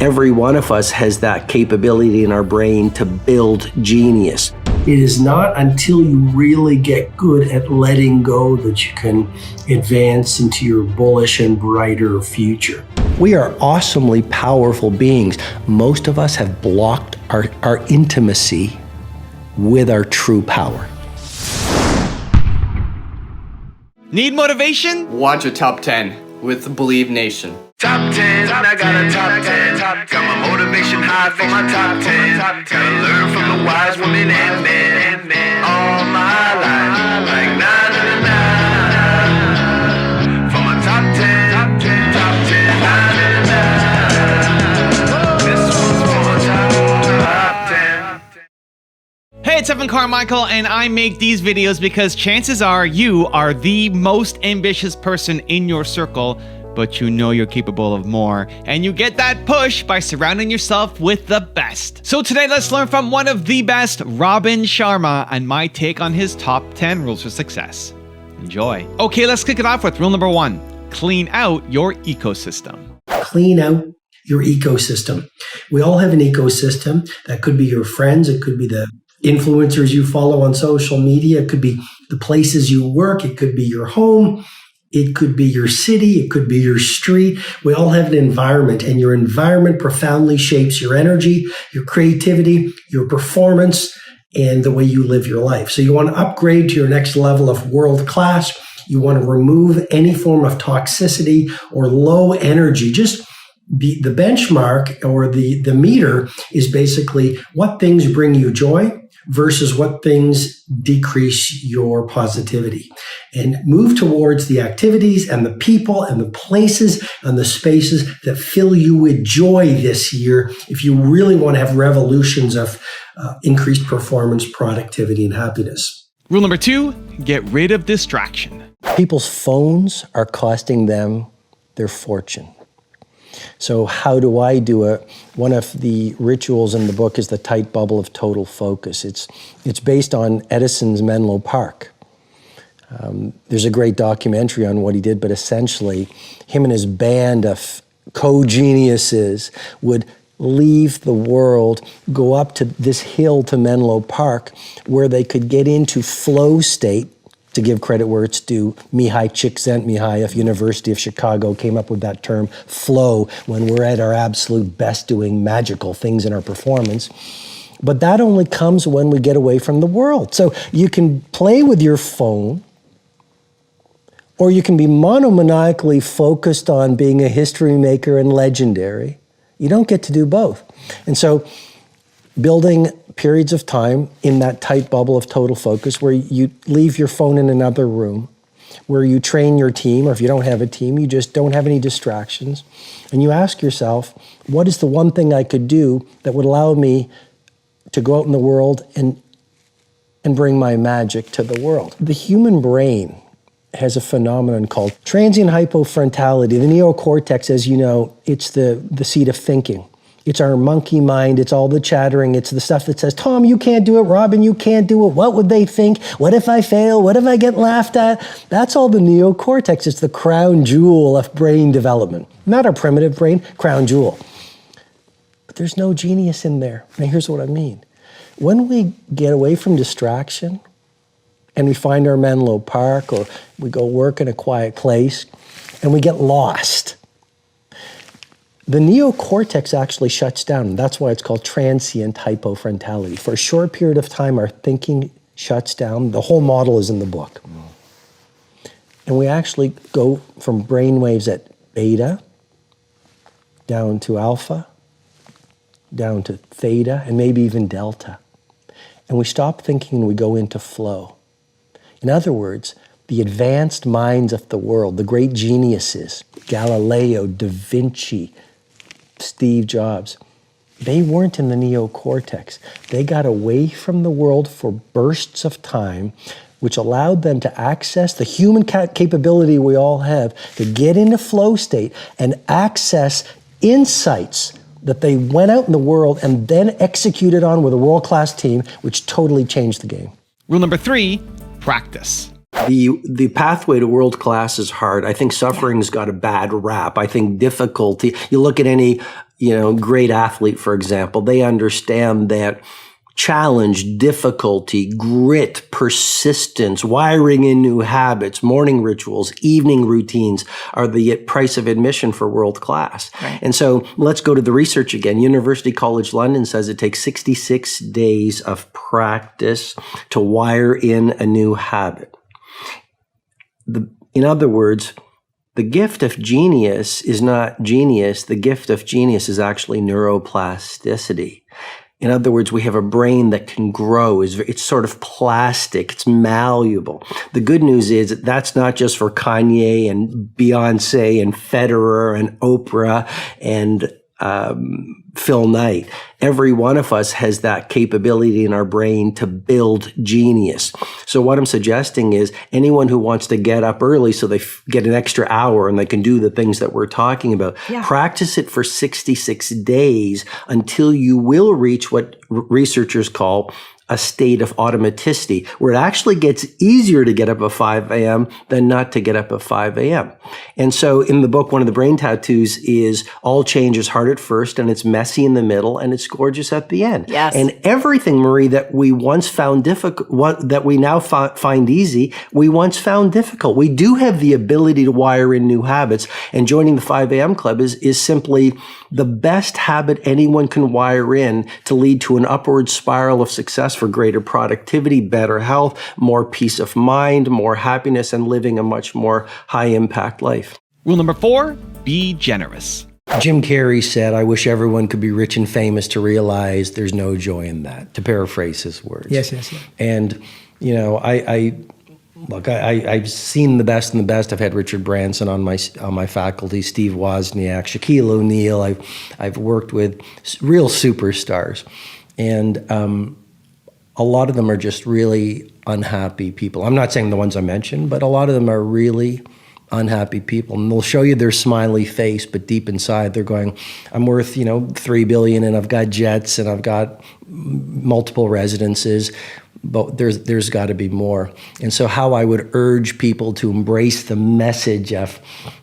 Every one of us has that capability in our brain to build genius. It is not until you really get good at letting go that you can advance into your bullish and brighter future. We are awesomely powerful beings. Most of us have blocked our intimacy with our true power. Need motivation? Watch a top 10 with Believe Nation. Top 10, I got a top 10. Got my motivation high for my top 10. Gotta learn from the wise women and men. All my life, like 9 and 9. For my top 10, top 10, 9 and 9. This one's for my top 10. Hey, it's Evan Carmichael, and I make these videos because chances are you are the most ambitious person in your circle, but you know you're capable of more, and you get that push by surrounding yourself with the best. So today, let's learn from one of the best, Robin Sharma, and my take on his top 10 rules for success. Enjoy. Okay, let's kick it off with rule number 1. Clean out your ecosystem. Clean out your ecosystem. We all have an ecosystem. That could be your friends. It could be the influencers you follow on social media. It could be the places you work. It could be your home. It could be your city. It could be your street. We all have an environment, and your environment profoundly shapes your energy, your creativity, your performance, and the way you live your life. So you want to upgrade to your next level of world class. You want to remove any form of toxicity or low energy. Just the benchmark or the meter is basically what things bring you joy versus what things decrease your positivity, and move towards the activities and the people and the places and the spaces that fill you with joy this year if you really want to have revolutions of increased performance, productivity, and happiness. Rule number 2, get rid of distraction. People's phones are costing them their fortune. So how do I do it? One of the rituals in the book is the tight bubble of total focus. It's based on Edison's Menlo Park. There's a great documentary on what he did, but essentially him and his band of co-geniuses would leave the world, go up to this hill to Menlo Park, where they could get into flow state. To give credit where it's due, Mihai Csikszentmihalyi, University of Chicago, came up with that term, flow, when we're at our absolute best doing magical things in our performance. But that only comes when we get away from the world. So you can play with your phone, or you can be monomaniacally focused on being a history maker and legendary. You don't get to do both. And so building periods of time in that tight bubble of total focus where you leave your phone in another room, where you train your team, or if you don't have a team, you just don't have any distractions. And you ask yourself, what is the one thing I could do that would allow me to go out in the world and bring my magic to the world? The human brain has a phenomenon called transient hypofrontality. The neocortex, as you know, it's the seat of thinking. It's our monkey mind. It's all the chattering. It's the stuff that says, Tom, you can't do it. Robin, you can't do it. What would they think? What if I fail? What if I get laughed at? That's all the neocortex. It's the crown jewel of brain development. Not our primitive brain, crown jewel. But there's no genius in there. Now, here's what I mean. When we get away from distraction and we find our Menlo Park, or we go work in a quiet place and we get lost, the neocortex actually shuts down. That's why it's called transient hypofrontality. For a short period of time, our thinking shuts down. The whole model is in the book. And we actually go from brain waves at beta, down to alpha, down to theta, and maybe even delta. And we stop thinking and we go into flow. In other words, the advanced minds of the world, the great geniuses, Galileo, Da Vinci, Steve Jobs, they weren't in the neocortex. They got away from the world for bursts of time, which allowed them to access the human capability we all have to get into flow state and access insights that they went out in the world and then executed on with a world-class team, which totally changed the game. Rule number 3, practice. The pathway to world class is hard. I think suffering's got a bad rap. I think difficulty, you look at any great athlete, for example, they understand that challenge, difficulty, grit, persistence, wiring in new habits, morning rituals, evening routines are the price of admission for world class. Right. And so let's go to the research again. University College London says it takes 66 days of practice to wire in a new habit. In other words, the gift of genius is not genius. The gift of genius is actually neuroplasticity. In other words, we have a brain that can grow. It's sort of plastic. It's malleable. The good news is that's not just for Kanye and Beyonce and Federer and Oprah and Phil Knight. Every one of us has that capability in our brain to build genius. So what I'm suggesting is anyone who wants to get up early so they get an extra hour and they can do the things that we're talking about, practice it for 66 days until you will reach what researchers call a state of automaticity, where it actually gets easier to get up at 5 a.m. than not to get up at 5 a.m. And so in the book, one of the brain tattoos is all change is hard at first and it's messy in the middle and it's gorgeous at the end. Yes. And everything, Marie, that we once found difficult, that we now find easy, we once found difficult. We do have the ability to wire in new habits, and joining the 5 a.m. club is simply the best habit anyone can wire in to lead to an upward spiral of success for greater productivity, better health, more peace of mind, more happiness, and living a much more high-impact life. Rule number 4, be generous. Jim Carrey said, "I wish everyone could be rich and famous to realize there's no joy in that," to paraphrase his words. Yes. And, I've seen the best and the best. I've had Richard Branson on my faculty, Steve Wozniak, Shaquille O'Neal. I've worked with real superstars. And a lot of them are just really unhappy people. I'm not saying the ones I mentioned, but a lot of them are really unhappy people. And they'll show you their smiley face, but deep inside they're going, I'm worth, $3 billion and I've got jets and I've got multiple residences, but there's got to be more. And so how I would urge people to embrace the message of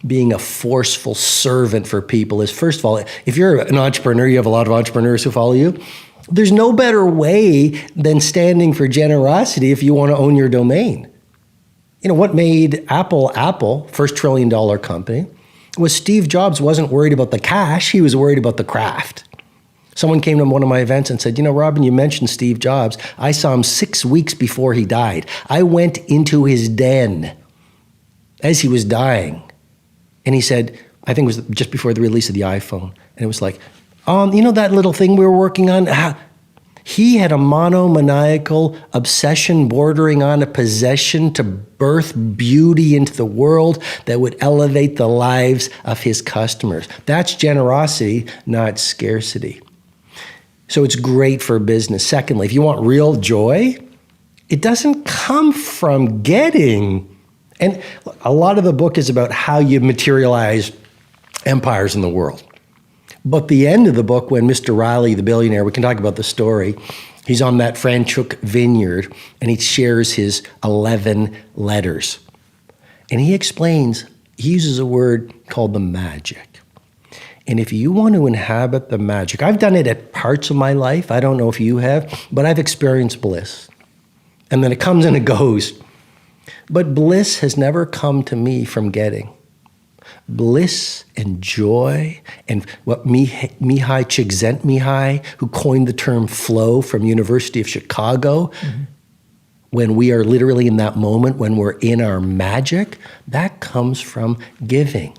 being a forceful servant for people is, first of all, if you're an entrepreneur, you have a lot of entrepreneurs who follow you, there's no better way than standing for generosity if you want to own your domain. What made Apple, first $1 trillion company, was Steve Jobs wasn't worried about the cash, he was worried about the craft. Someone came to one of my events and said, Robin, you mentioned Steve Jobs. I saw him 6 weeks before he died. I went into his den as he was dying. And he said, I think it was just before the release of the iPhone. And it was like, that little thing we were working on? He had a monomaniacal obsession bordering on a possession to birth beauty into the world that would elevate the lives of his customers. That's generosity, not scarcity. So it's great for business. Secondly, if you want real joy, it doesn't come from getting. And a lot of the book is about how you materialize empires in the world. But the end of the book, when Mr. Riley, the billionaire, we can talk about the story, he's on that Franschhoek vineyard and he shares his 11 letters. And he explains, he uses a word called the magic. And if you want to inhabit the magic, I've done it at parts of my life, I don't know if you have, but I've experienced bliss. And then it comes and it goes. But bliss has never come to me from getting. Bliss and joy, and what Mihai Csikszentmihalyi, who coined the term flow from University of Chicago, when we are literally in that moment, when we're in our magic, that comes from giving.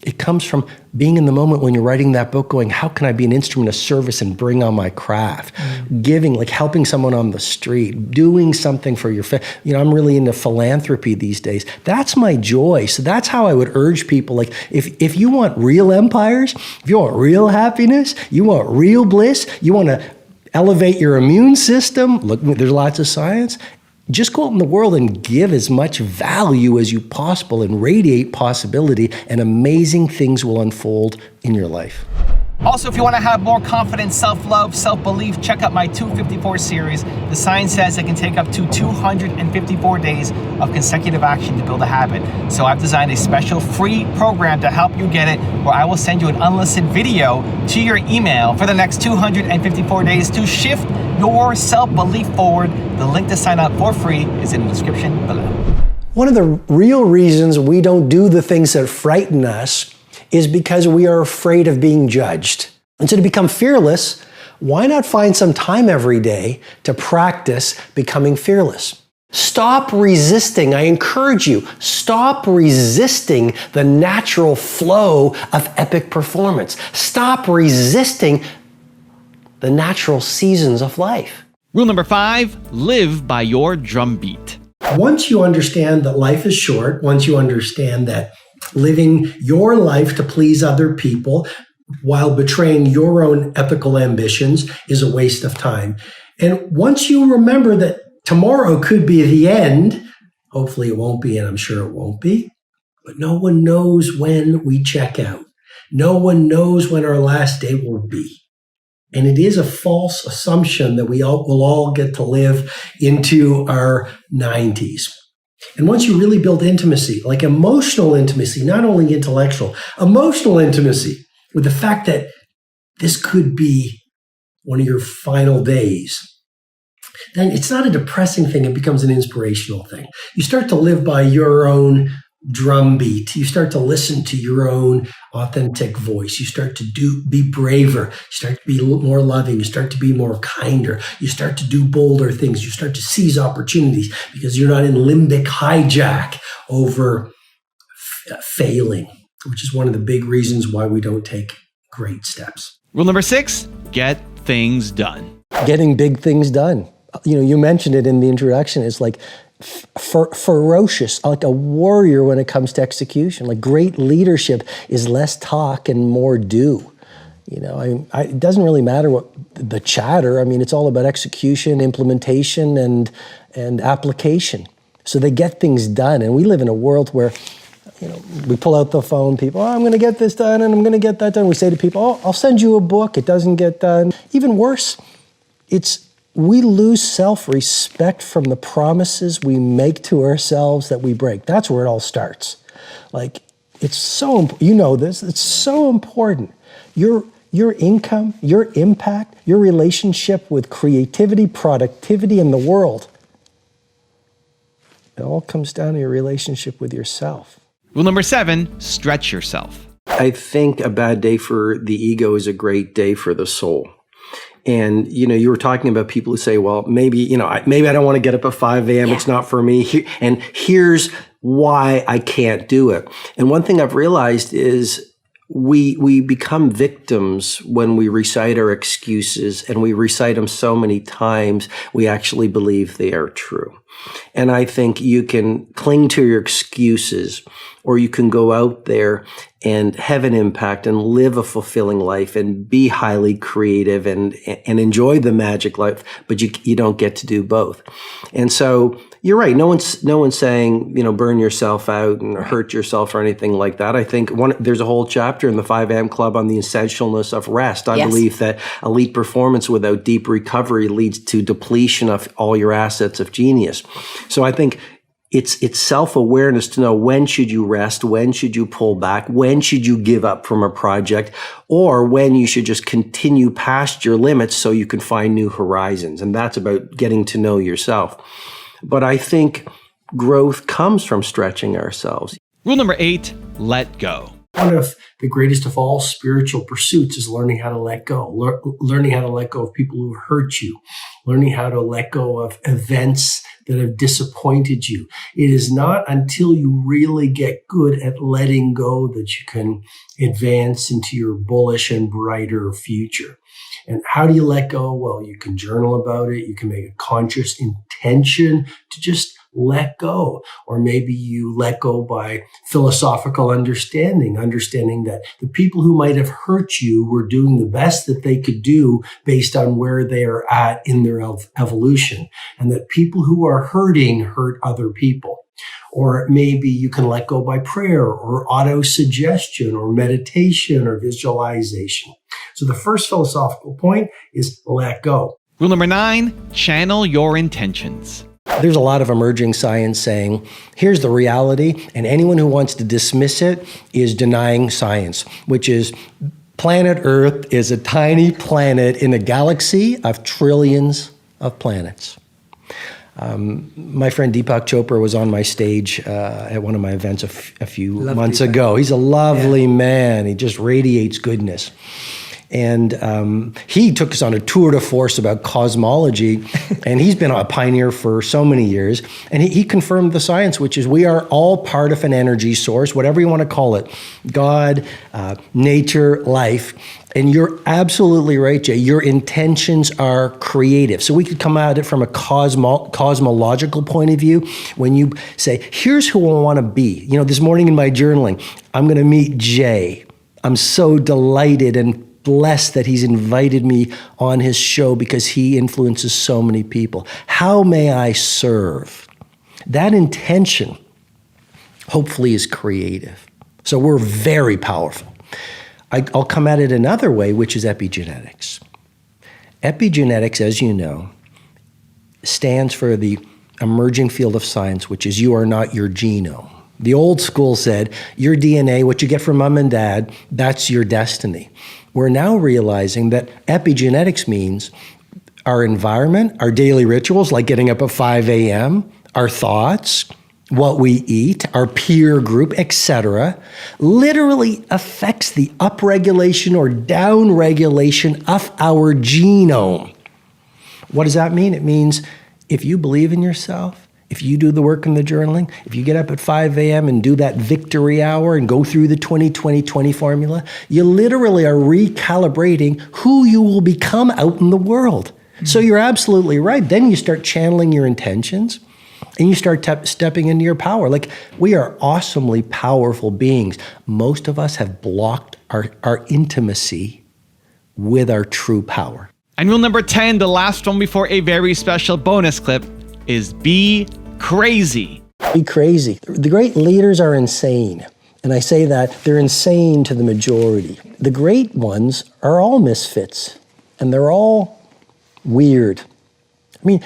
It comes from being in the moment when you're writing that book going, how can I be an instrument of service and bring on my craft? Giving, like helping someone on the street, doing something for your family. I'm really into philanthropy these days. That's my joy. So that's how I would urge people. Like if you want real empires, if you want real happiness, you want real bliss, you want to elevate your immune system, look, there's lots of science. Just go out in the world and give as much value as you possible and radiate possibility, and amazing things will unfold in your life. Also, if you want to have more confidence, self-love, self-belief, check out my 254 series. The science says it can take up to 254 days of consecutive action to build a habit. So I've designed a special free program to help you get it, where I will send you an unlisted video to your email for the next 254 days to shift your self-belief forward. The link to sign up for free is in the description below. One of the real reasons we don't do the things that frighten us is because we are afraid of being judged. And so to become fearless, why not find some time every day to practice becoming fearless? Stop resisting. I encourage you, stop resisting the natural flow of epic performance. Stop resisting the natural seasons of life. Rule number 5, live by your drumbeat. Once you understand that life is short, once you understand that living your life to please other people while betraying your own ethical ambitions is a waste of time. And once you remember that tomorrow could be the end, hopefully it won't be, and I'm sure it won't be, but no one knows when we check out. No one knows when our last day will be. And it is a false assumption that we will all get to live into our 90s. And once you really build intimacy, like emotional intimacy, not only intellectual, emotional intimacy with the fact that this could be one of your final days, then it's not a depressing thing. It becomes an inspirational thing. You start to live by your own drumbeat. You start to listen to your own authentic voice. You start to be braver. You start to be more loving. You start to be more kinder. You start to do bolder things. You start to seize opportunities because you're not in limbic hijack over failing, which is one of the big reasons why we don't take great steps. Rule number 6, get things done. Getting big things done. You know, you mentioned it in the introduction. It's like ferocious, like a warrior when it comes to execution. Like great leadership is less talk and more do. You know, it doesn't really matter what the chatter. I mean, it's all about execution, implementation, and application. So they get things done. And we live in a world where, you know, we pull out the phone, people, I'm going to get this done and I'm going to get that done. We say to people, oh, I'll send you a book. It doesn't get done. Even worse, we lose self-respect from the promises we make to ourselves that we break. That's where it all starts. Like, it's so, you know this, it's so important. Your income, your impact, your relationship with creativity, productivity in the world, it all comes down to your relationship with yourself. Rule number 7, stretch yourself. I think a bad day for the ego is a great day for the soul. And, you know, you were talking about people who say, well, maybe I don't want to get up at 5 a.m. Yeah. It's not for me. And here's why I can't do it. And one thing I've realized is we become victims when we recite our excuses, and we recite them so many times, we actually believe they are true. And I think you can cling to your excuses, or you can go out there and have an impact and live a fulfilling life and be highly creative and enjoy the magic life, but you don't get to do both. And so you're right. No one's saying, you know, burn yourself out and hurt yourself or anything like that. I think there's a whole chapter in the 5 a.m. Club on the essentialness of rest. I believe that elite performance without deep recovery leads to depletion of all your assets of genius. So I think it's self-awareness to know when should you rest, when should you pull back, when should you give up from a project, or when you should just continue past your limits so you can find new horizons. And that's about getting to know yourself. But I think growth comes from stretching ourselves. Rule number 8, let go. One of the greatest of all spiritual pursuits is learning how to let go. Learning how to let go of people who hurt you. Learning how to let go of events that have disappointed you. It is not until you really get good at letting go that you can advance into your bullish and brighter future. And how do you let go? Well, you can journal about it. You can make a conscious intention to just let go. Or maybe you let go by philosophical understanding that the people who might have hurt you were doing the best that they could do based on where they are at in their evolution. And that people who are hurting hurt other people. Or maybe you can let go by prayer or auto-suggestion or meditation or visualization. So the first philosophical point is let go. Rule number 9, channel your intentions. There's a lot of emerging science saying, here's the reality, and anyone who wants to dismiss it is denying science, which is planet Earth is a tiny planet in a galaxy of trillions of planets. My friend Deepak Chopra was on my stage at one of my events a few months ago. He's a lovely man. He just radiates goodness. And he took us on a tour de force about cosmology, and he's been a pioneer for so many years. And he confirmed the science, which is we are all part of an energy source, whatever you want to call it, God, nature, life. And you're absolutely right, Jay. Your intentions are creative. So we could come at it from a cosmological point of view. When you say, here's who I want to be. You know, this morning in my journaling, I'm going to meet Jay. I'm so delighted and blessed that he's invited me on his show because he influences so many people. How may I serve? That intention hopefully is creative. So we're very powerful. I'll come at it another way, which is epigenetics. Epigenetics, as you know, stands for the emerging field of science, which is you are not your genome. The old school said, your DNA, what you get from mom and dad, that's your destiny. We're now realizing that epigenetics means our environment, our daily rituals, like getting up at 5 a.m., our thoughts, what we eat, our peer group, etc., literally affects the upregulation or downregulation of our genome. What does that mean? It means if you believe in yourself, if you do the work in the journaling, if you get up at 5 a.m. and do that victory hour and go through the 20-20-20 formula, you literally are recalibrating who you will become out in the world. So you're absolutely right. Then you start channeling your intentions and you start stepping into your power. Like, we are awesomely powerful beings. Most of us have blocked our intimacy with our true power. And rule number 10, the last one before a very special bonus clip, is be crazy. Be crazy. The great leaders are insane. And I say that they're insane to the majority. The great ones are all misfits, and they're all weird. I mean,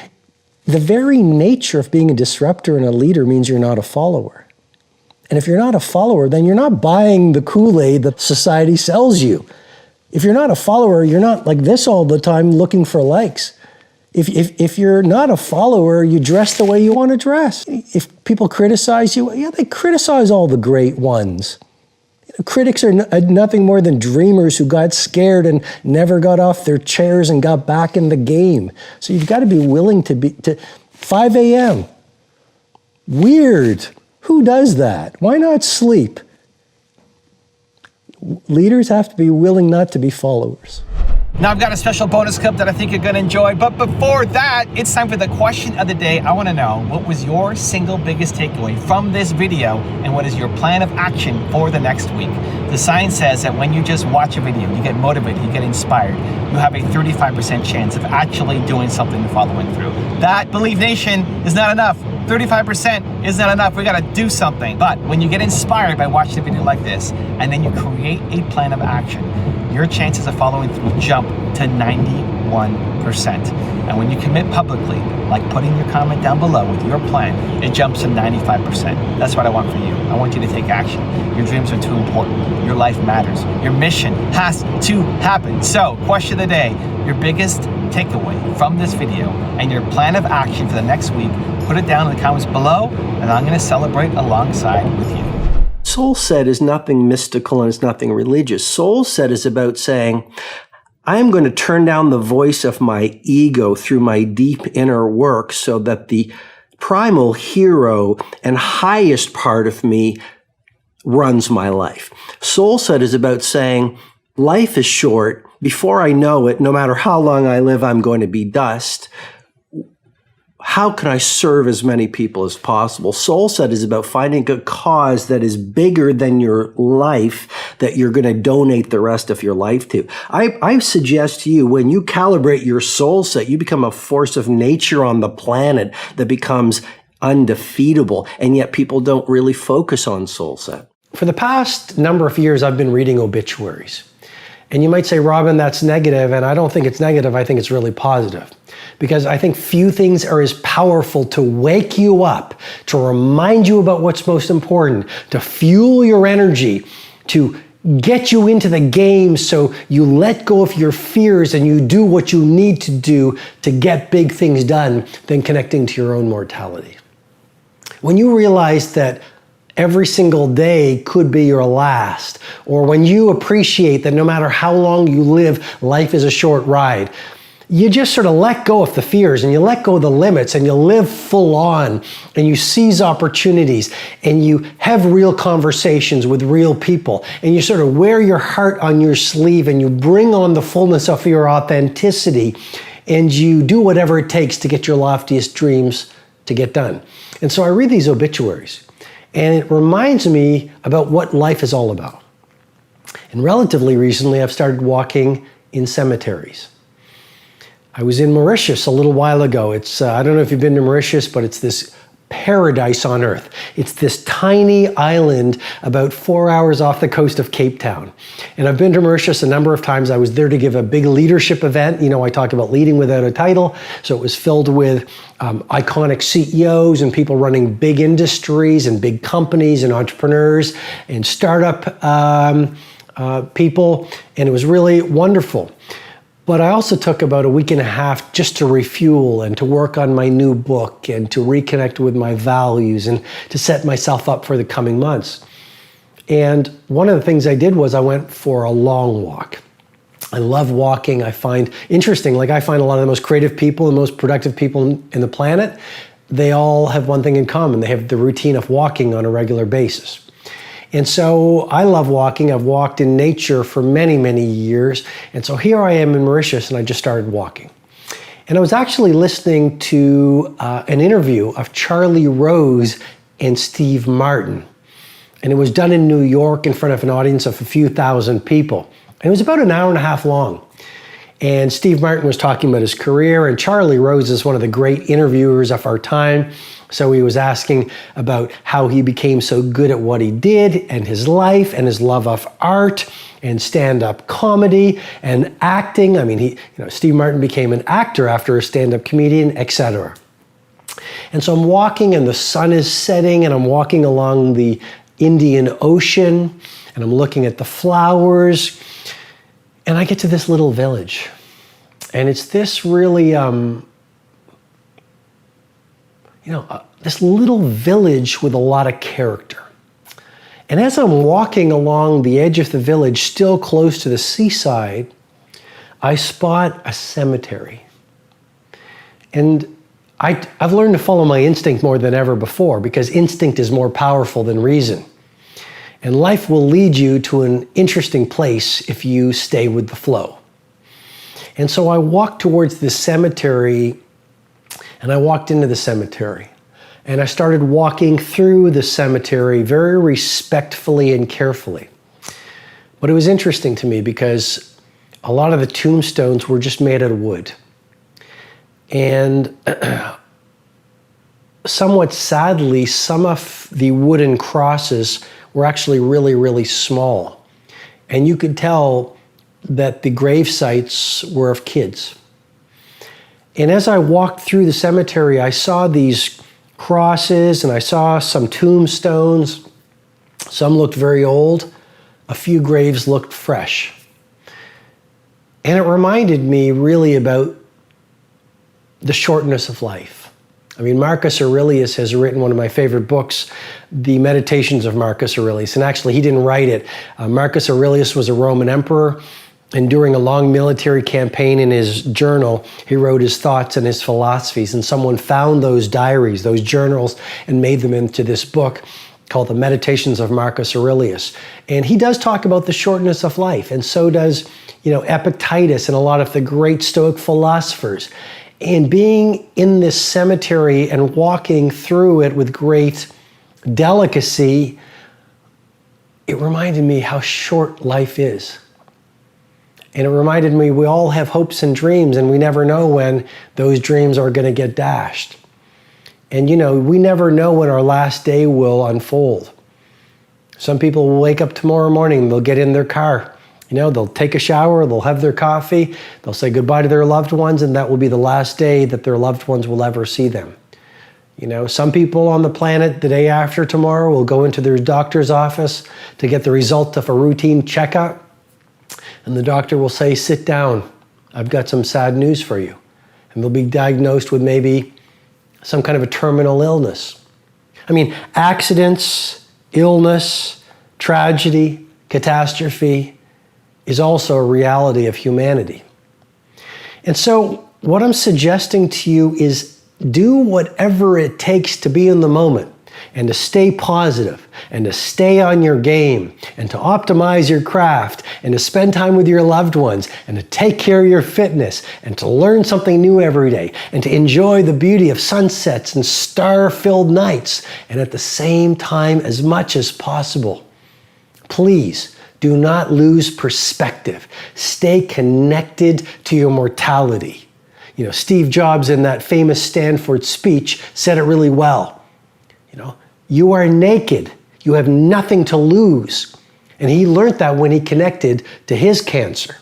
the very nature of being a disruptor and a leader means you're not a follower. And if you're not a follower, then you're not buying the Kool-Aid that society sells you. If you're not a follower, you're not like this all the time looking for likes. If you're not a follower, you dress the way you want to dress. If people criticize you, yeah, they criticize all the great ones. Critics are nothing more than dreamers who got scared and never got off their chairs and got back in the game. So you've got to be willing to 5 a.m. Weird. Who does that? Why not sleep? Leaders have to be willing not to be followers. Now I've got a special bonus clip that I think you're gonna enjoy, but before that, it's time for the question of the day. I wanna know, what was your single biggest takeaway from this video, and what is your plan of action for the next week? The science says that when you just watch a video, you get motivated, you get inspired, you have a 35% chance of actually doing something and following through. That, Believe Nation, is not enough. 35% is not enough. We gotta do something. But when you get inspired by watching a video like this, and then you create a plan of action, your chances of following through jump to 91%. And when you commit publicly, like putting your comment down below with your plan, it jumps to 95%. That's what I want for you. I want you to take action. Your dreams are too important. Your life matters. Your mission has to happen. So, question of the day, your biggest takeaway from this video and your plan of action for the next week, put it down in the comments below, and I'm gonna celebrate alongside with you. Soul set is nothing mystical and it's nothing religious. Soul set is about saying, I am going to turn down the voice of my ego through my deep inner work so that the primal hero and highest part of me runs my life. Soul set is about saying, life is short. Before I know it, no matter how long I live, I'm going to be dust. How can I serve as many people as possible? Soul set is about finding a cause that is bigger than your life that you're going to donate the rest of your life to. I suggest to you, when you calibrate your soul set, you become a force of nature on the planet that becomes undefeatable. And yet people don't really focus on soul set. For the past number of years, I've been reading obituaries. And you might say, Robin, that's negative, and I don't think it's negative, I think it's really positive. Because I think few things are as powerful to wake you up, to remind you about what's most important, to fuel your energy, to get you into the game so you let go of your fears and you do what you need to do to get big things done than connecting to your own mortality. When you realize that every single day could be your last, or when you appreciate that no matter how long you live, life is a short ride, you just sort of let go of the fears and you let go of the limits and you live full on and you seize opportunities and you have real conversations with real people and you sort of wear your heart on your sleeve and you bring on the fullness of your authenticity and you do whatever it takes to get your loftiest dreams to get done. And so I read these obituaries and it reminds me about what life is all about. And relatively recently, I've started walking in cemeteries. I was in Mauritius a little while ago. It's, I don't know if you've been to Mauritius, but it's this paradise on earth. It's this tiny island about 4 hours off the coast of Cape Town. And I've been to Mauritius a number of times. I was there to give a big leadership event. You know, I talk about leading without a title. So it was filled with iconic CEOs and people running big industries and big companies and entrepreneurs and startup people. And it was really wonderful. But I also took about a week and a half just to refuel and to work on my new book and to reconnect with my values and to set myself up for the coming months. And one of the things I did was I went for a long walk. I love walking. I find interesting, like I find a lot of the most creative people and most productive people in the planet, they all have one thing in common. They have the routine of walking on a regular basis. And so I love walking. I've walked in nature for many, many years. And so here I am in Mauritius and I just started walking. And I was actually listening to an interview of Charlie Rose and Steve Martin. And it was done in New York in front of an audience of a few thousand people. And it was about an hour and a half long. And Steve Martin was talking about his career, and Charlie Rose is one of the great interviewers of our time. So he was asking about how he became so good at what he did and his life and his love of art and stand-up comedy and acting. I mean, Steve Martin became an actor after a stand-up comedian, etc. And so I'm walking and the sun is setting and I'm walking along the Indian Ocean and I'm looking at the flowers and I get to this little village. And it's this really, this little village with a lot of character. And as I'm walking along the edge of the village, still close to the seaside, I spot a cemetery. And I've learned to follow my instinct more than ever before because instinct is more powerful than reason. And life will lead you to an interesting place if you stay with the flow. And so I walked towards this cemetery and I walked into the cemetery. And I started walking through the cemetery very respectfully and carefully. But it was interesting to me because a lot of the tombstones were just made out of wood. And somewhat sadly, some of the wooden crosses were actually really, really small. And you could tell that the grave sites were of kids. And as I walked through the cemetery, I saw these crosses and I saw some tombstones. Some looked very old. A few graves looked fresh. And it reminded me really about the shortness of life. I mean, Marcus Aurelius has written one of my favorite books, The Meditations of Marcus Aurelius. And actually, he didn't write it. Marcus Aurelius was a Roman emperor. And during a long military campaign in his journal, he wrote his thoughts and his philosophies. And someone found those diaries, those journals, and made them into this book called The Meditations of Marcus Aurelius. And he does talk about the shortness of life. And so does, Epictetus and a lot of the great Stoic philosophers. And being in this cemetery and walking through it with great delicacy, it reminded me how short life is. And it reminded me we all have hopes and dreams and we never know when those dreams are going to get dashed. And we never know when our last day will unfold. Some people will wake up tomorrow morning, they'll get in their car You know, they'll take a shower, they'll have their coffee, they'll say goodbye to their loved ones, and that will be the last day that their loved ones will ever see them. You know, some people on the planet the day after tomorrow will go into their doctor's office to get the result of a routine checkup, and the doctor will say, sit down, I've got some sad news for you. And they'll be diagnosed with maybe some kind of a terminal illness. I mean, accidents, illness, tragedy, catastrophe is also a reality of humanity. And so what I'm suggesting to you is do whatever it takes to be in the moment and to stay positive and to stay on your game and to optimize your craft and to spend time with your loved ones and to take care of your fitness and to learn something new every day and to enjoy the beauty of sunsets and star-filled nights, and at the same time, as much as possible, please do not lose perspective. Stay connected to your mortality. You know, Steve Jobs in that famous Stanford speech said it really well. You know, you are naked. You have nothing to lose. And he learned that when he connected to his cancer.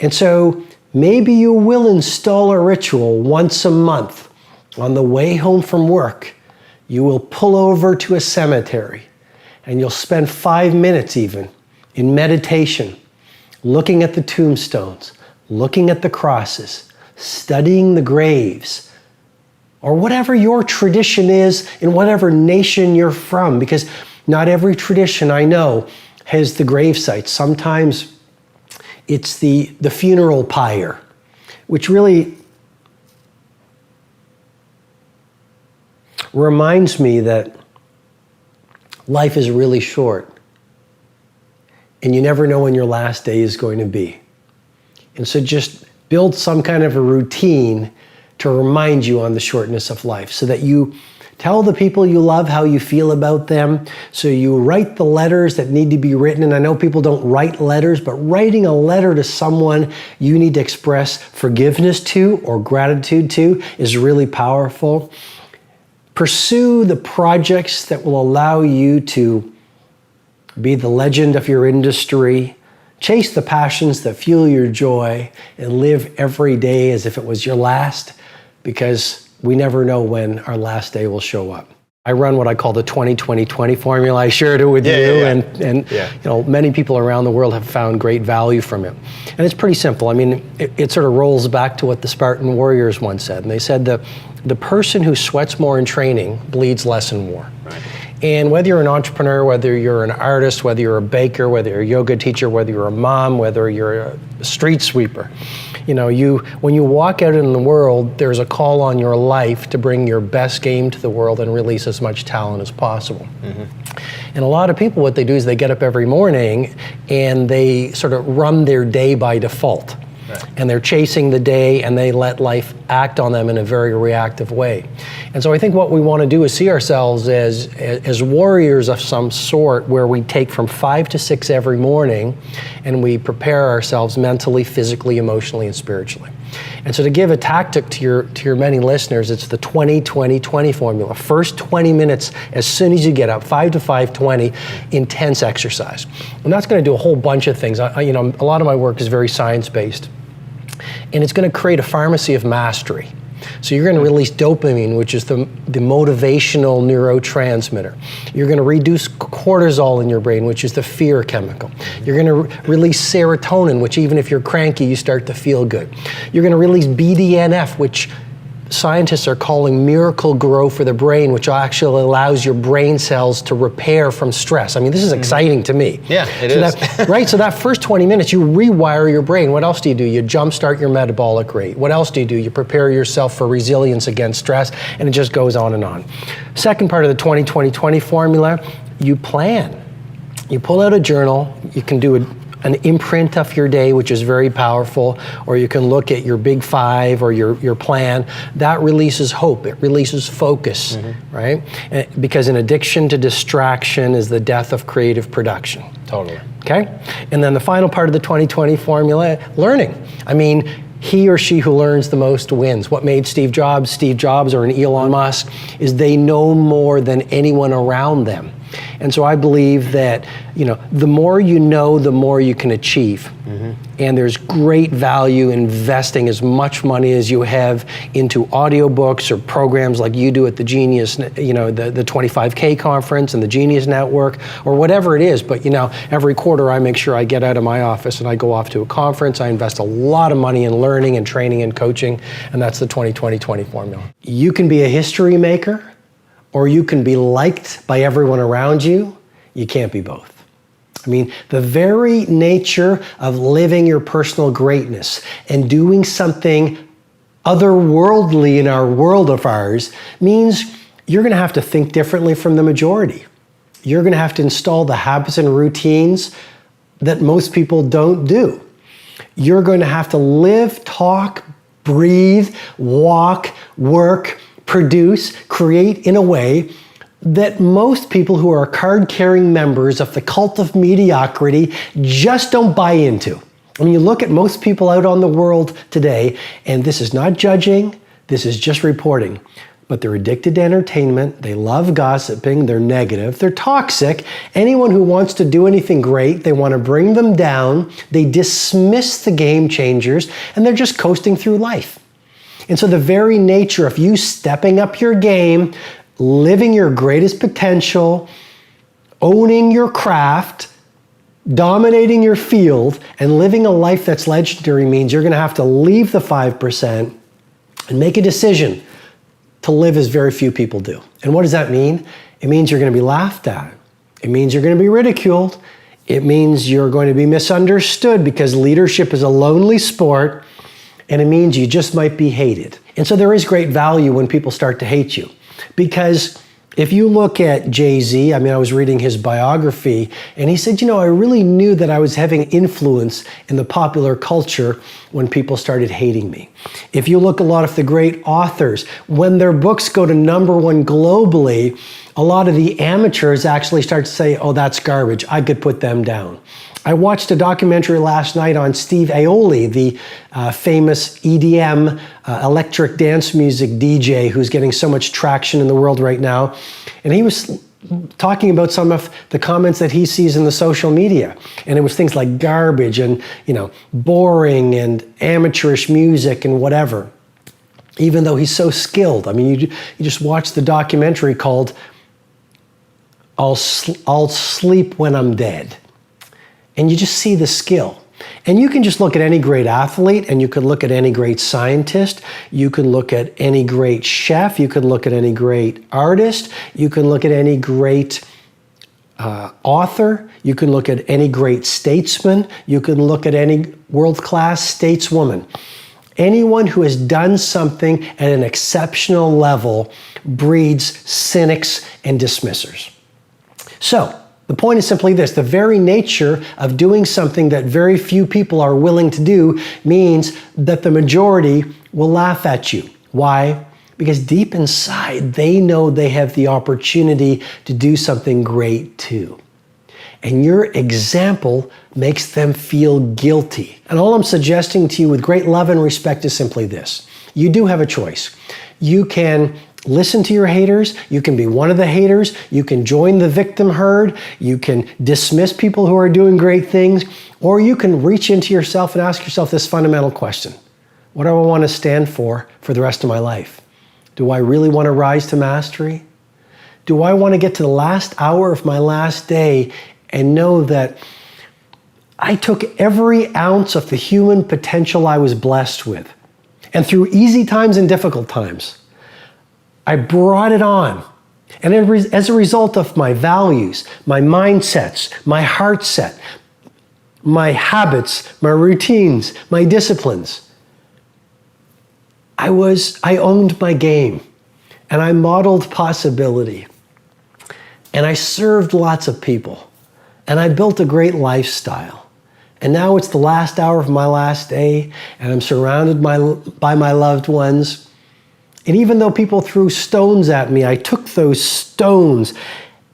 And so maybe you will install a ritual once a month. On the way home from work, you will pull over to a cemetery and you'll spend 5 minutes even in meditation, looking at the tombstones, looking at the crosses, studying the graves, or whatever your tradition is in whatever nation you're from, because not every tradition I know has the grave sites. Sometimes it's the funeral pyre, which really reminds me that life is really short and you never know when your last day is going to be. And so just build some kind of a routine to remind you on the shortness of life, so that you tell the people you love how you feel about them, so you write the letters that need to be written. And I know people don't write letters, but writing a letter to someone you need to express forgiveness to or gratitude to is really powerful. Pursue the projects that will allow you to be the legend of your industry. Chase the passions that fuel your joy and live every day as if it was your last, because we never know when our last day will show up. I run what I call the 20-20-20 formula. I shared it with you, and you know, many people around the world have found great value from it. And it's pretty simple. I mean, it sort of rolls back to what the Spartan warriors once said. And they said that the person who sweats more in training bleeds less in war. Right. And whether you're an entrepreneur, whether you're an artist, whether you're a baker, whether you're a yoga teacher, whether you're a mom, whether you're a street sweeper, you know, when you walk out in the world, there's a call on your life to bring your best game to the world and release as much talent as possible. Mm-hmm. And a lot of people, what they do is they get up every morning and they sort of run their day by default. Right. And they're chasing the day and they let life act on them in a very reactive way. And so I think what we want to do is see ourselves as warriors of some sort, where we take from 5 to 6 every morning and we prepare ourselves mentally, physically, emotionally, and spiritually. And so to give a tactic to your many listeners, it's the 20-20-20 formula. First 20 minutes as soon as you get up, 5 to 5:20, intense exercise. And that's going to do a whole bunch of things. You know, a lot of my work is very science-based. And it's going to create a pharmacy of mastery. So you're going to release dopamine, which is the motivational neurotransmitter. You're going to reduce cortisol in your brain, which is the fear chemical. You're going to release serotonin, which even if you're cranky, you start to feel good. You're going to release BDNF, which scientists are calling miracle grow for the brain, which actually allows your brain cells to repair from stress. I mean, this is exciting to me. Yeah, it is. Right, so that first 20 minutes, you rewire your brain. What else do? You jumpstart your metabolic rate. What else do? You prepare yourself for resilience against stress, and it just goes on and on. Second part of the 20-20-20 formula, you plan. You pull out a journal, you can do an imprint of your day, which is very powerful, or you can look at your big 5 or your plan. That releases hope, it releases focus, right? Because an addiction to distraction is the death of creative production. Totally. Okay? And then the final part of the 20-20 formula, learning. I mean, he or she who learns the most wins. What made Steve Jobs, or an Elon Musk, is they know more than anyone around them. And so I believe that, the more you know, the more you can achieve. And there's great value investing as much money as you have into audiobooks or programs like you do at the Genius, the 25K conference and the Genius Network, or whatever it is. But every quarter I make sure I get out of my office and I go off to a conference. I invest a lot of money in learning and training and coaching, and that's the 20-20-20 formula. You can be a history maker, or you can be liked by everyone around you. You can't be both. I mean, the very nature of living your personal greatness and doing something otherworldly in our world of ours means you're going to have to think differently from the majority. You're going to have to install the habits and routines that most people don't do. You're going to have to live, talk, breathe, walk, work, produce, create in a way that most people who are card-carrying members of the cult of mediocrity just don't buy into. I mean, you look at most people out on the world today, and this is not judging, this is just reporting, but they're addicted to entertainment, they love gossiping, they're negative, they're toxic. Anyone who wants to do anything great, they want to bring them down, they dismiss the game changers, and they're just coasting through life. And so the very nature of you stepping up your game, living your greatest potential, owning your craft, dominating your field, and living a life that's legendary means you're going to have to leave the 5% and make a decision to live as very few people do. And what does that mean? It means you're going to be laughed at. It means you're going to be ridiculed. It means you're going to be misunderstood because leadership is a lonely sport, and it means you just might be hated. And so there is great value when people start to hate you. Because if you look at Jay-Z, I was reading his biography, and he said, I really knew that I was having influence in the popular culture when people started hating me. If you look at a lot of the great authors, when their books go to #1 globally, a lot of the amateurs actually start to say, oh, that's garbage, I could put them down. I watched a documentary last night on Steve Aoki, the famous EDM, electric dance music DJ who's getting so much traction in the world right now. And he was talking about some of the comments that he sees in the social media. And it was things like garbage and, boring and amateurish music and whatever. Even though he's so skilled. You just watch the documentary called I'll Sleep When I'm Dead. And you just see the skill. And you can just look at any great athlete, and you can look at any great scientist, you can look at any great chef, you can look at any great artist, you can look at any great author, you can look at any great statesman, you can look at any world-class stateswoman. Anyone who has done something at an exceptional level breeds cynics and dismissers. So, the point is simply this: the very nature of doing something that very few people are willing to do means that the majority will laugh at you. Why? Because deep inside, they know they have the opportunity to do something great too. And your example makes them feel guilty. And all I'm suggesting to you with great love and respect is simply this: you do have a choice. You can listen to your haters, you can be one of the haters, you can join the victim herd, you can dismiss people who are doing great things, or you can reach into yourself and ask yourself this fundamental question: what do I want to stand for the rest of my life? Do I really want to rise to mastery? Do I want to get to the last hour of my last day and know that I took every ounce of the human potential I was blessed with, and through easy times and difficult times, I brought it on. And as a result of my values, my mindsets, my heart set, my habits, my routines, my disciplines, I owned my game, and I modeled possibility, and I served lots of people, and I built a great lifestyle. And now it's the last hour of my last day, and I'm surrounded by my loved ones. And even though people threw stones at me, I took those stones,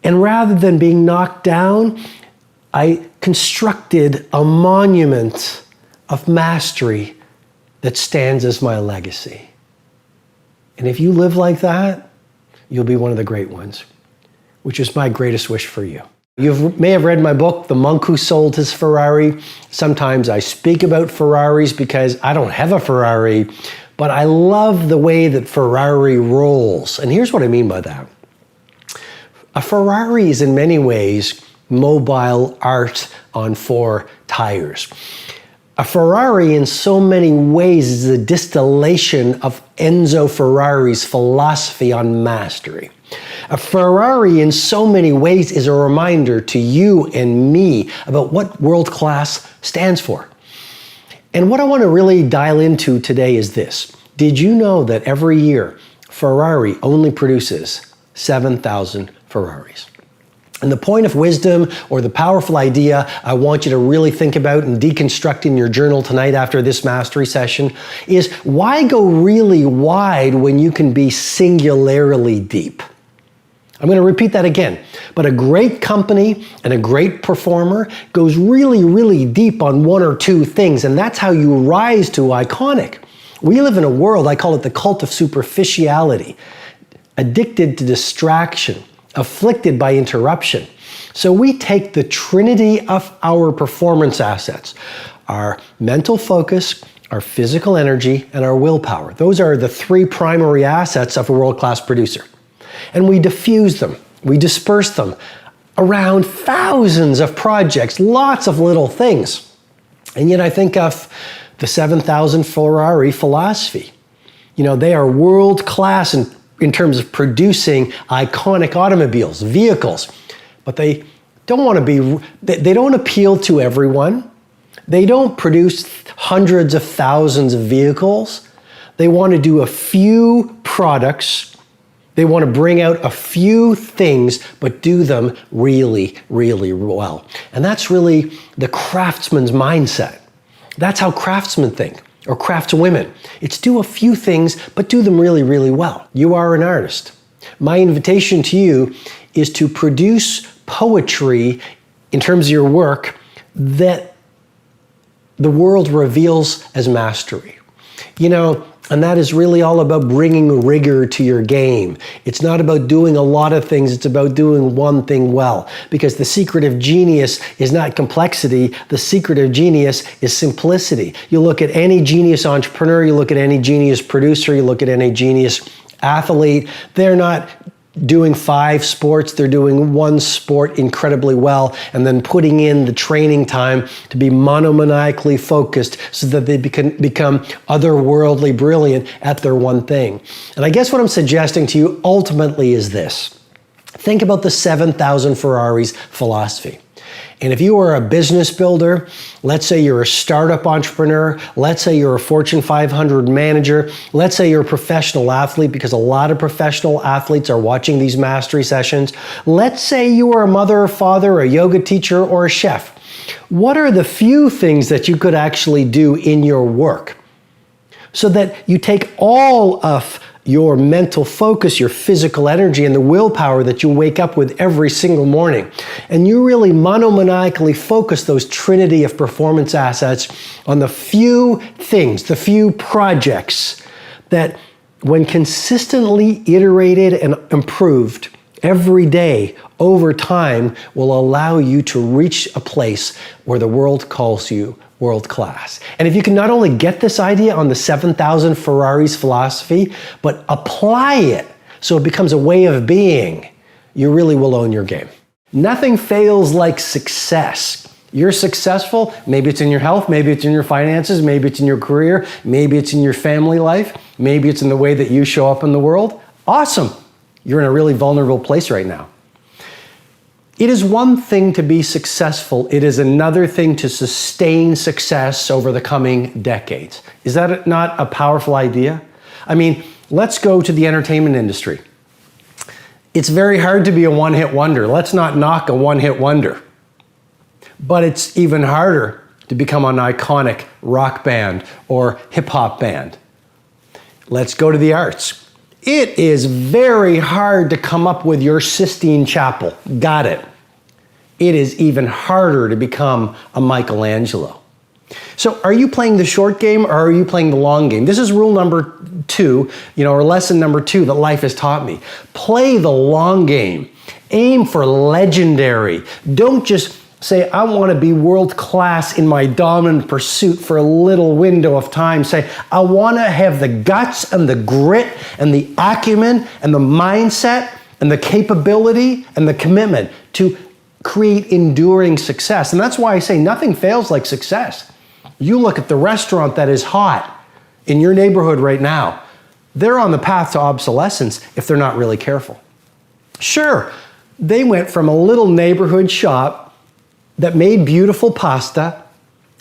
and rather than being knocked down, I constructed a monument of mastery that stands as my legacy. And if you live like that, you'll be one of the great ones. which is my greatest wish for you. You may have read my book, The Monk Who Sold His Ferrari. Sometimes I speak about Ferraris because I don't have a Ferrari, but I love the way that Ferrari rolls. And here's what I mean by that. A Ferrari is in many ways mobile art on 4 tires. A Ferrari in so many ways is a distillation of Enzo Ferrari's philosophy on mastery. A Ferrari in so many ways is a reminder to you and me about what world class stands for. And what I want to really dial into today is this. Did you know that every year Ferrari only produces 7,000 Ferraris? And the point of wisdom or the powerful idea I want you to really think about and deconstruct in your journal tonight after this mastery session is, why go really wide when you can be singularly deep? I'm going to repeat that again. But a great company and a great performer goes really, really deep on 1 or 2 things, and that's how you rise to iconic. We live in a world, I call it the cult of superficiality, addicted to distraction, afflicted by interruption. So we take the trinity of our performance assets, our mental focus, our physical energy, and our willpower. Those are the 3 primary assets of a world-class producer. And we diffuse them, we disperse them around thousands of projects, lots of little things. And yet I think of the 7,000 Ferrari philosophy. You know, they are world-class in terms of producing iconic automobiles, vehicles, but they don't want to be, they don't appeal to everyone. They don't produce hundreds of thousands of vehicles. They want to do a few products. They want to bring out a few things, but do them really, really well. And that's really the craftsman's mindset. That's how craftsmen think, or craftswomen. It's do a few things, but do them really, really well. You are an artist. My invitation to you is to produce poetry in terms of your work that the world reveals as mastery. You know, and that is really all about bringing rigor to your game. It's not about doing a lot of things, it's about doing one thing well. Because the secret of genius is not complexity, the secret of genius is simplicity. You look at any genius entrepreneur, you look at any genius producer, you look at any genius athlete, they're not doing 5 sports, they're doing 1 sport incredibly well, and then putting in the training time to be monomaniacally focused so that they become otherworldly brilliant at their one thing. And I guess what I'm suggesting to you ultimately is this. Think about the 7,000 Ferraris philosophy. And if you are a business builder, let's say you're a startup entrepreneur, let's say you're a Fortune 500 manager, let's say you're a professional athlete, because a lot of professional athletes are watching these mastery sessions. Let's say you are a mother or father, a yoga teacher, or a chef. What are the few things that you could actually do in your work so that you take all of your mental focus, your physical energy, and the willpower that you wake up with every single morning, and you really monomaniacally focus those trinity of performance assets on the few things, the few projects that, when consistently iterated and improved every day over time, will allow you to reach a place where the world calls you world class. And if you can not only get this idea on the 7,000 Ferraris philosophy, but apply it so it becomes a way of being, you really will own your game. Nothing fails like success. You're successful, maybe it's in your health, maybe it's in your finances, maybe it's in your career, maybe it's in your family life, maybe it's in the way that you show up in the world. Awesome. You're in a really vulnerable place right now. It is one thing to be successful. It is another thing to sustain success over the coming decades. Is that not a powerful idea? I mean, let's go to the entertainment industry. It's very hard to be a one-hit wonder. Let's not knock a one-hit wonder. But it's even harder to become an iconic rock band or hip-hop band. Let's go to the arts. It is very hard to come up with your Sistine Chapel. Got it. It is even harder to become a Michelangelo. So are you playing the short game or are you playing the long game? This is rule number 2, or lesson number 2 that life has taught me. Play the long game. Aim for legendary. Don't just say, I want to be world class in my dominant pursuit for a little window of time. Say, I want to have the guts and the grit and the acumen and the mindset and the capability and the commitment to create enduring success. And that's why I say nothing fails like success. You look at the restaurant that is hot in your neighborhood right now. They're on the path to obsolescence if they're not really careful. Sure, they went from a little neighborhood shop that made beautiful pasta,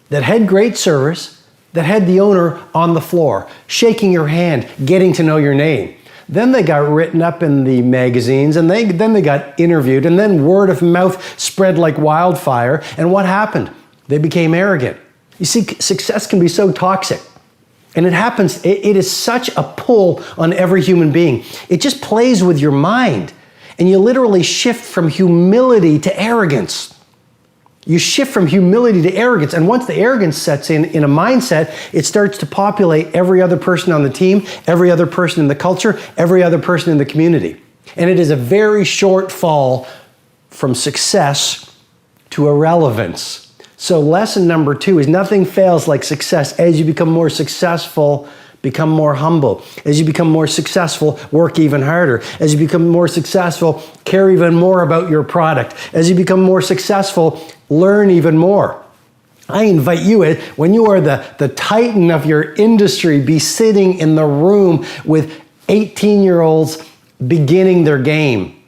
that had great service, that had the owner on the floor, shaking your hand, getting to know your name. Then they got written up in the magazines, and then they got interviewed, and then word of mouth spread like wildfire. And what happened? They became arrogant. You see, success can be so toxic. And it happens, it is such a pull on every human being. It just plays with your mind. And you literally shift from humility to arrogance. You shift from humility to arrogance. And once the arrogance sets in a mindset, it starts to populate every other person on the team, every other person in the culture, every other person in the community. And it is a very short fall from success to irrelevance. So lesson number 2 is nothing fails like success. As you become more successful, become more humble. As you become more successful, work even harder. As you become more successful, care even more about your product. As you become more successful, learn even more. I invite you, when you are the titan of your industry, be sitting in the room with 18-year-olds beginning their game.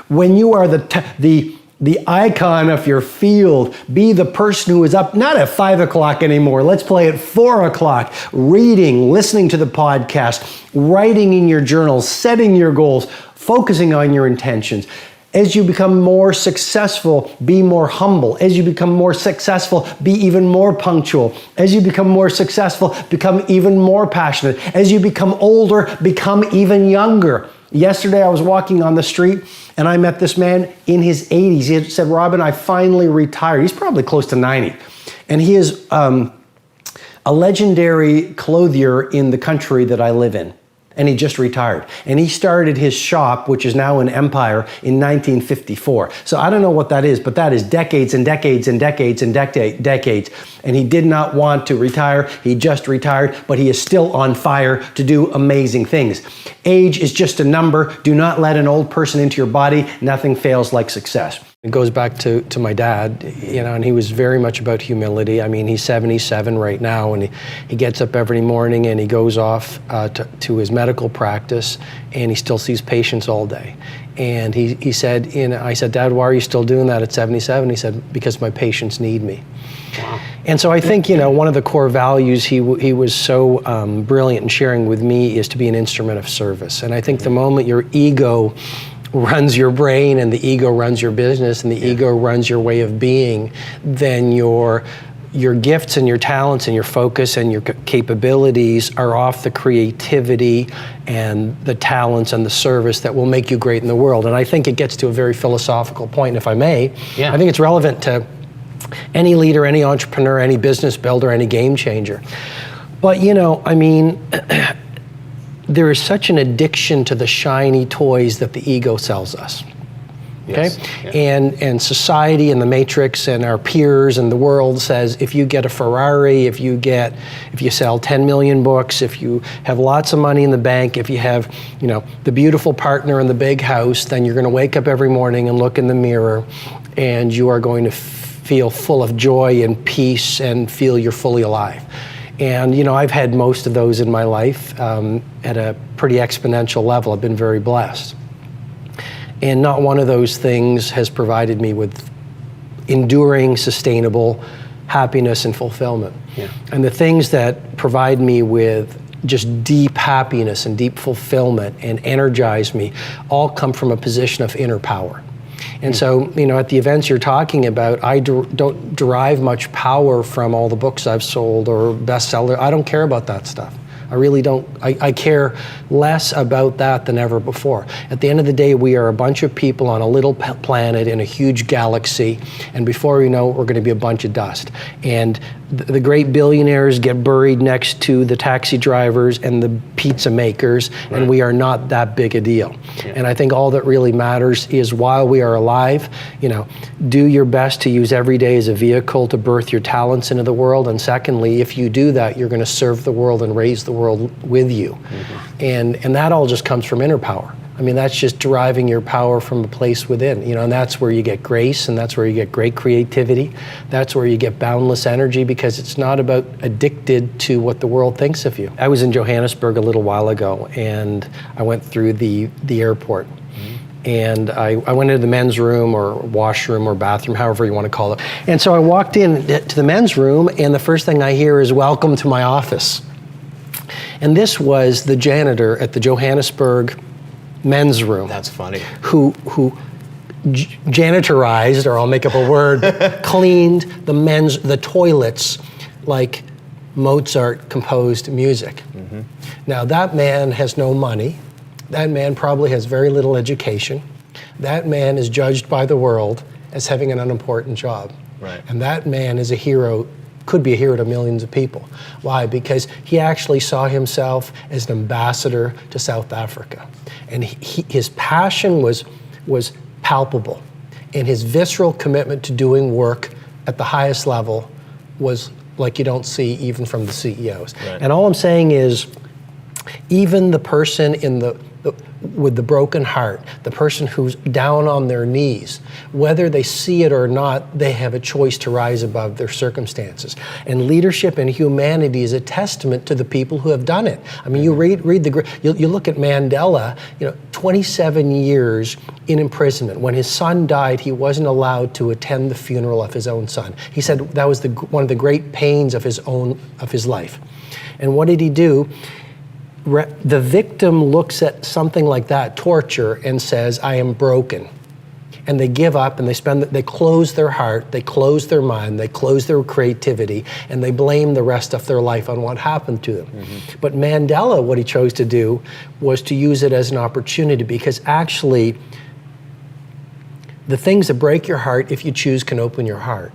When you are the icon of your field, be the person who is up, not at 5 o'clock anymore. Let's play at 4 o'clock, reading, listening to the podcast, writing in your journals, setting your goals, focusing on your intentions. As you become more successful, be more humble. As you become more successful, be even more punctual. As you become more successful, become even more passionate. As you become older, become even younger. Yesterday, I was walking on the street and I met this man in his 80s. He said, Robin, I finally retired. He's probably close to 90. And he is a legendary clothier in the country that I live in. And he just retired. And he started his shop, which is now an empire, in 1954. So I don't know what that is, but that is decades and decades and decades and decades. And he did not want to retire. He just retired, but he is still on fire to do amazing things. Age is just a number. Do not let an old person into your body. Nothing fails like success. It goes back to my dad, and he was very much about humility. I mean, he's 77 right now, and he gets up every morning and he goes off to his medical practice, and he still sees patients all day. And he said, I said, Dad, why are you still doing that at 77? He said, because my patients need me. Wow. And so I think, one of the core values he was so brilliant in sharing with me is to be an instrument of service. And I think the moment your ego runs your brain and the ego runs your business and the ego runs your way of being, then your gifts and your talents and your focus and your capabilities are off the creativity and the talents and the service that will make you great in the world. And I think it gets to a very philosophical point, if I may. Yeah. I think it's relevant to any leader, any entrepreneur, any business builder, any game changer. But there is such an addiction to the shiny toys that the ego sells us. Okay? Yes. Yeah. And society and the matrix and our peers and the world says, if you get a Ferrari, if you sell 10 million books, if you have lots of money in the bank, if you have, the beautiful partner in the big house, then you're going to wake up every morning and look in the mirror and you are going to feel full of joy and peace and feel you're fully alive. And I've had most of those in my life at a pretty exponential level. I've been very blessed. And not one of those things has provided me with enduring, sustainable happiness and fulfillment. Yeah. And the things that provide me with just deep happiness and deep fulfillment and energize me all come from a position of inner power. And so, at the events you're talking about, I don't derive much power from all the books I've sold or bestseller. I don't care about that stuff. I really don't, I care less about that than ever before. At the end of the day, we are a bunch of people on a little planet in a huge galaxy, and before we know it, we're going to be a bunch of dust. And the great billionaires get buried next to the taxi drivers and the pizza makers, and we are not that big a deal. And I think all that really matters is while we are alive, do your best to use every day as a vehicle to birth your talents into the world. And secondly, if you do that, you're going to serve the world and raise the world with you. And that all just comes from inner power. I mean, that's just deriving your power from a place within, and that's where you get grace, and that's where you get great creativity. That's where you get boundless energy, because it's not about addicted to what the world thinks of you. I was in Johannesburg a little while ago, and I went through the airport. And I went into the men's room or washroom or bathroom, however you want to call it. And so I walked in to the men's room, and the first thing I hear is, "Welcome to my office." And this was the janitor at the Johannesburg men's room. That's funny. Who janitorized, or I'll make up a word, cleaned the toilets like Mozart composed music. Now that man has no money. That man probably has very little education. That man is judged by the world as having an unimportant job. Right. And that man is a hero, could be a hero to millions of people. Why? Because he actually saw himself as an ambassador to South Africa. And his passion was palpable. And his visceral commitment to doing work at the highest level was like you don't see even from the CEOs. Right. And all I'm saying is, even the person with the broken heart, the person who's down on their knees, whether they see it or not, they have a choice to rise above their circumstances. And leadership and humanity is a testament to the people who have done it. I mean, you you look at Mandela, 27 years in imprisonment. When his son died, he wasn't allowed to attend the funeral of his own son. He said that was one of the great pains of his life. And what did he do? The victim looks at something like that, torture, and says, "I am broken." And they give up, and they close their heart, they close their mind, they close their creativity, and they blame the rest of their life on what happened to them. But Mandela, what he chose to do was to use it as an opportunity, because actually, the things that break your heart, if you choose, can open your heart.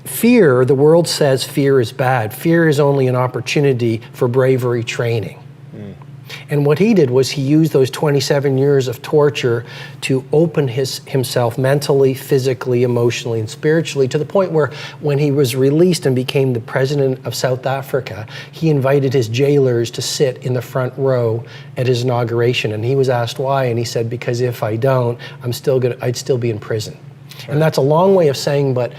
Fear, the world says fear is bad. Fear is only an opportunity for bravery training. And what he did was he used those 27 years of torture to open himself mentally, physically, emotionally, and spiritually, to the point where when he was released and became the president of South Africa, he invited his jailers to sit in the front row at his inauguration. And he was asked why, and he said, "Because if I don't, I'd still be in prison." Right. And that's a long way of saying, but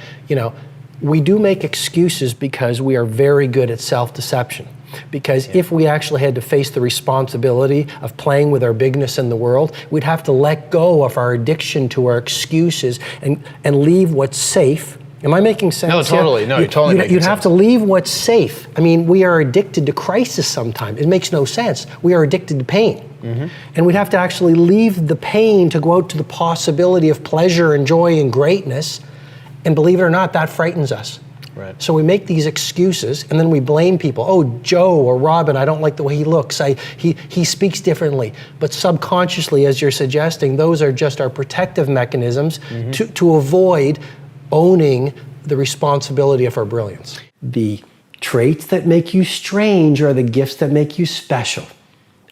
we do make excuses because we are very good at self-deception. Because if we actually had to face the responsibility of playing with our bigness in the world, we'd have to let go of our addiction to our excuses and leave what's safe. Am I making sense? No, totally. Here? No, you're totally making sense. You'd have to leave what's safe. I mean, we are addicted to crisis sometimes. It makes no sense. We are addicted to pain. And we'd have to actually leave the pain to go out to the possibility of pleasure and joy and greatness. And believe it or not, that frightens us. Right. So we make these excuses, and then we blame people. "Oh, Joe or Robin, I don't like the way he looks. He speaks differently." But subconsciously, as you're suggesting, those are just our protective mechanisms to avoid owning the responsibility of our brilliance. The traits that make you strange are the gifts that make you special.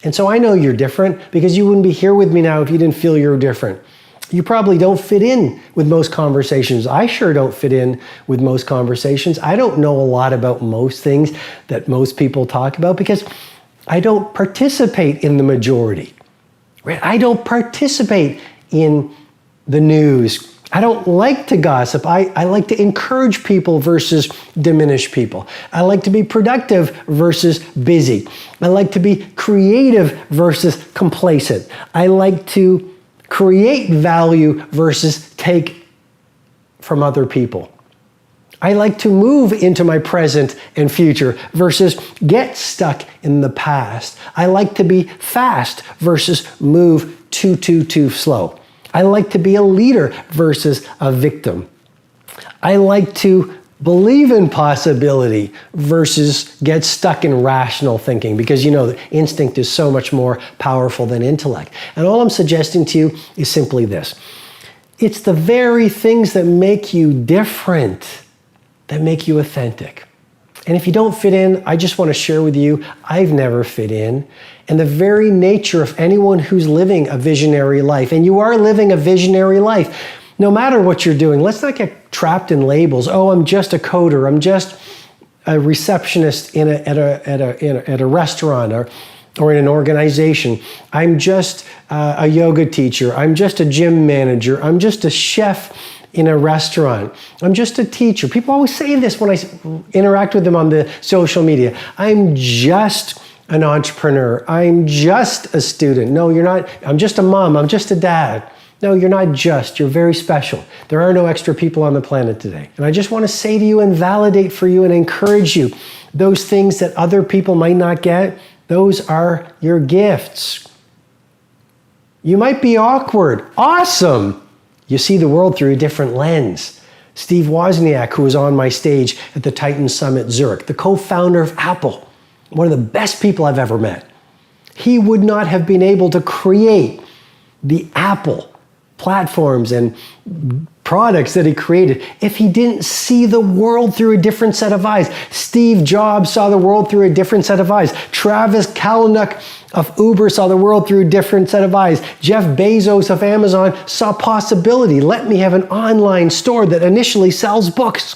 And so I know you're different, because you wouldn't be here with me now if you didn't feel you're different. You probably don't fit in with most conversations. I sure don't fit in with most conversations. I don't know a lot about most things that most people talk about, because I don't participate in the majority. Right? I don't participate in the news. I don't like to gossip. I like to encourage people versus diminish people. I like to be productive versus busy. I like to be creative versus complacent. I like to create value versus take from other people. I like to move into my present and future versus get stuck in the past. I like to be fast versus move too slow. I like to be a leader versus a victim. I like to believe in possibility versus get stuck in rational thinking, because the instinct is so much more powerful than intellect. And all I'm suggesting to you is simply this. It's the very things that make you different that make you authentic. And if you don't fit in, I just want to share with you, I've never fit in. And the very nature of anyone who's living a visionary life, and you are living a visionary life, no matter what you're doing, let's not get trapped in labels. Oh, I'm just a coder. I'm just a receptionist at a restaurant or in an organization. I'm just a yoga teacher. I'm just a gym manager. I'm just a chef in a restaurant. I'm just a teacher. People always say this when I interact with them on the social media. I'm just an entrepreneur. I'm just a student. No, you're not. I'm just a mom. I'm just a dad. No, you're not just. You're very special. There are no extra people on the planet today. And I just want to say to you and validate for you and encourage you, those things that other people might not get, those are your gifts. You might be awkward. Awesome. You see the world through a different lens. Steve Wozniak, who was on my stage at the Titan Summit Zurich, the co-founder of Apple, one of the best people I've ever met. He would not have been able to create the Apple platforms and products that he created if he didn't see the world through a different set of eyes. Steve Jobs saw the world through a different set of eyes. Travis Kalanick of Uber saw the world through a different set of eyes. Jeff Bezos of Amazon saw possibility. Let me have an online store that initially sells books.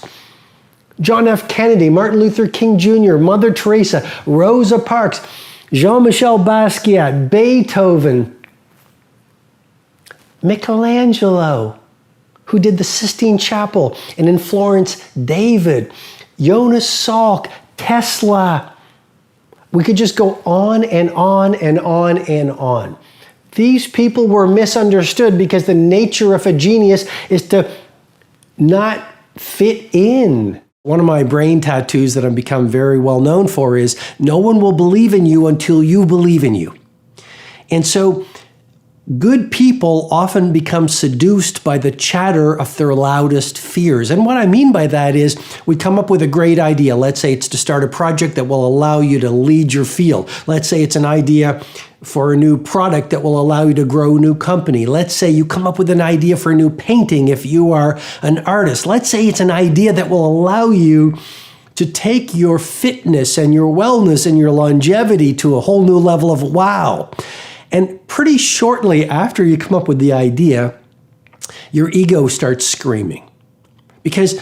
John F. Kennedy, Martin Luther King Jr., Mother Teresa, Rosa Parks, Jean-Michel Basquiat, Beethoven, Michelangelo, who did the Sistine Chapel, and in Florence, David, Jonas Salk, Tesla. We could just go on and on and on and on. These people were misunderstood because the nature of a genius is to not fit in. One of my brain tattoos that I've become very well known for is, no one will believe in you until you believe in you. And so good people often become seduced by the chatter of their loudest fears. And what I mean by that is we come up with a great idea. Let's say it's to start a project that will allow you to lead your field. Let's say it's an idea for a new product that will allow you to grow a new company. Let's say you come up with an idea for a new painting if you are an artist. Let's say it's an idea that will allow you to take your fitness and your wellness and your longevity to a whole new level of wow. And pretty shortly after you come up with the idea, your ego starts screaming. Because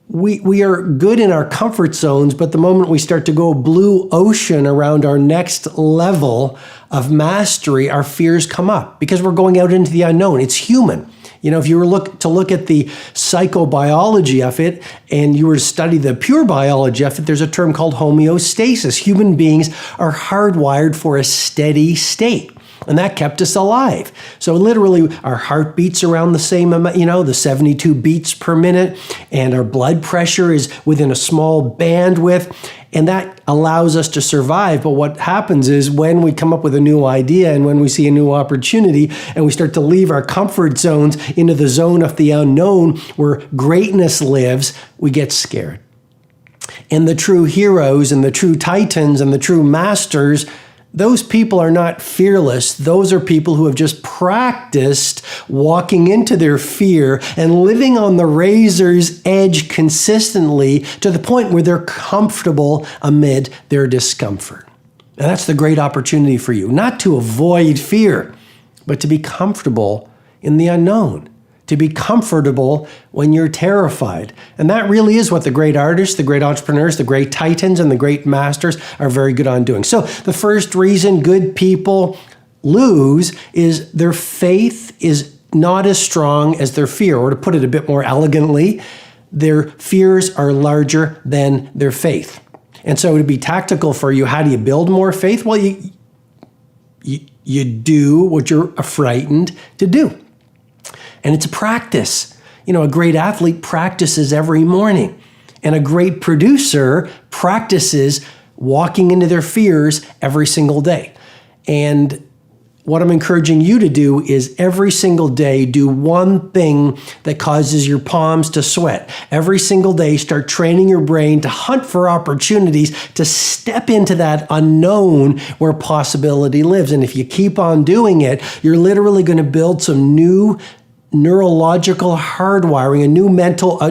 we are good in our comfort zones, but the moment we start to go blue ocean around our next level of mastery, our fears come up because we're going out into the unknown. It's human. If you were to look at the psychobiology of it and you were to study the pure biology of it, there's a term called homeostasis. Human beings are hardwired for a steady state. And that kept us alive. So literally our heart beats around the same amount, the 72 beats per minute, and our blood pressure is within a small bandwidth, and that allows us to survive. But what happens is when we come up with a new idea and when we see a new opportunity and we start to leave our comfort zones into the zone of the unknown where greatness lives, we get scared. And the true heroes and the true titans and the true masters, those people are not fearless. Those are people who have just practiced walking into their fear and living on the razor's edge consistently to the point where they're comfortable amid their discomfort. And that's the great opportunity for you, not to avoid fear, but to be comfortable in the unknown, to be comfortable when you're terrified. And that really is what the great artists, the great entrepreneurs, the great titans, and the great masters are very good on doing. So the first reason good people lose is their faith is not as strong as their fear. Or to put it a bit more elegantly, their fears are larger than their faith. And so to be tactical for you, how do you build more faith? Well, you do what you're frightened to do. And it's a practice. A great athlete practices every morning. And a great producer practices walking into their fears every single day. And what I'm encouraging you to do is every single day do one thing that causes your palms to sweat. Every single day, start training your brain to hunt for opportunities to step into that unknown where possibility lives. And if you keep on doing it, you're literally going to build some new neurological hardwiring, a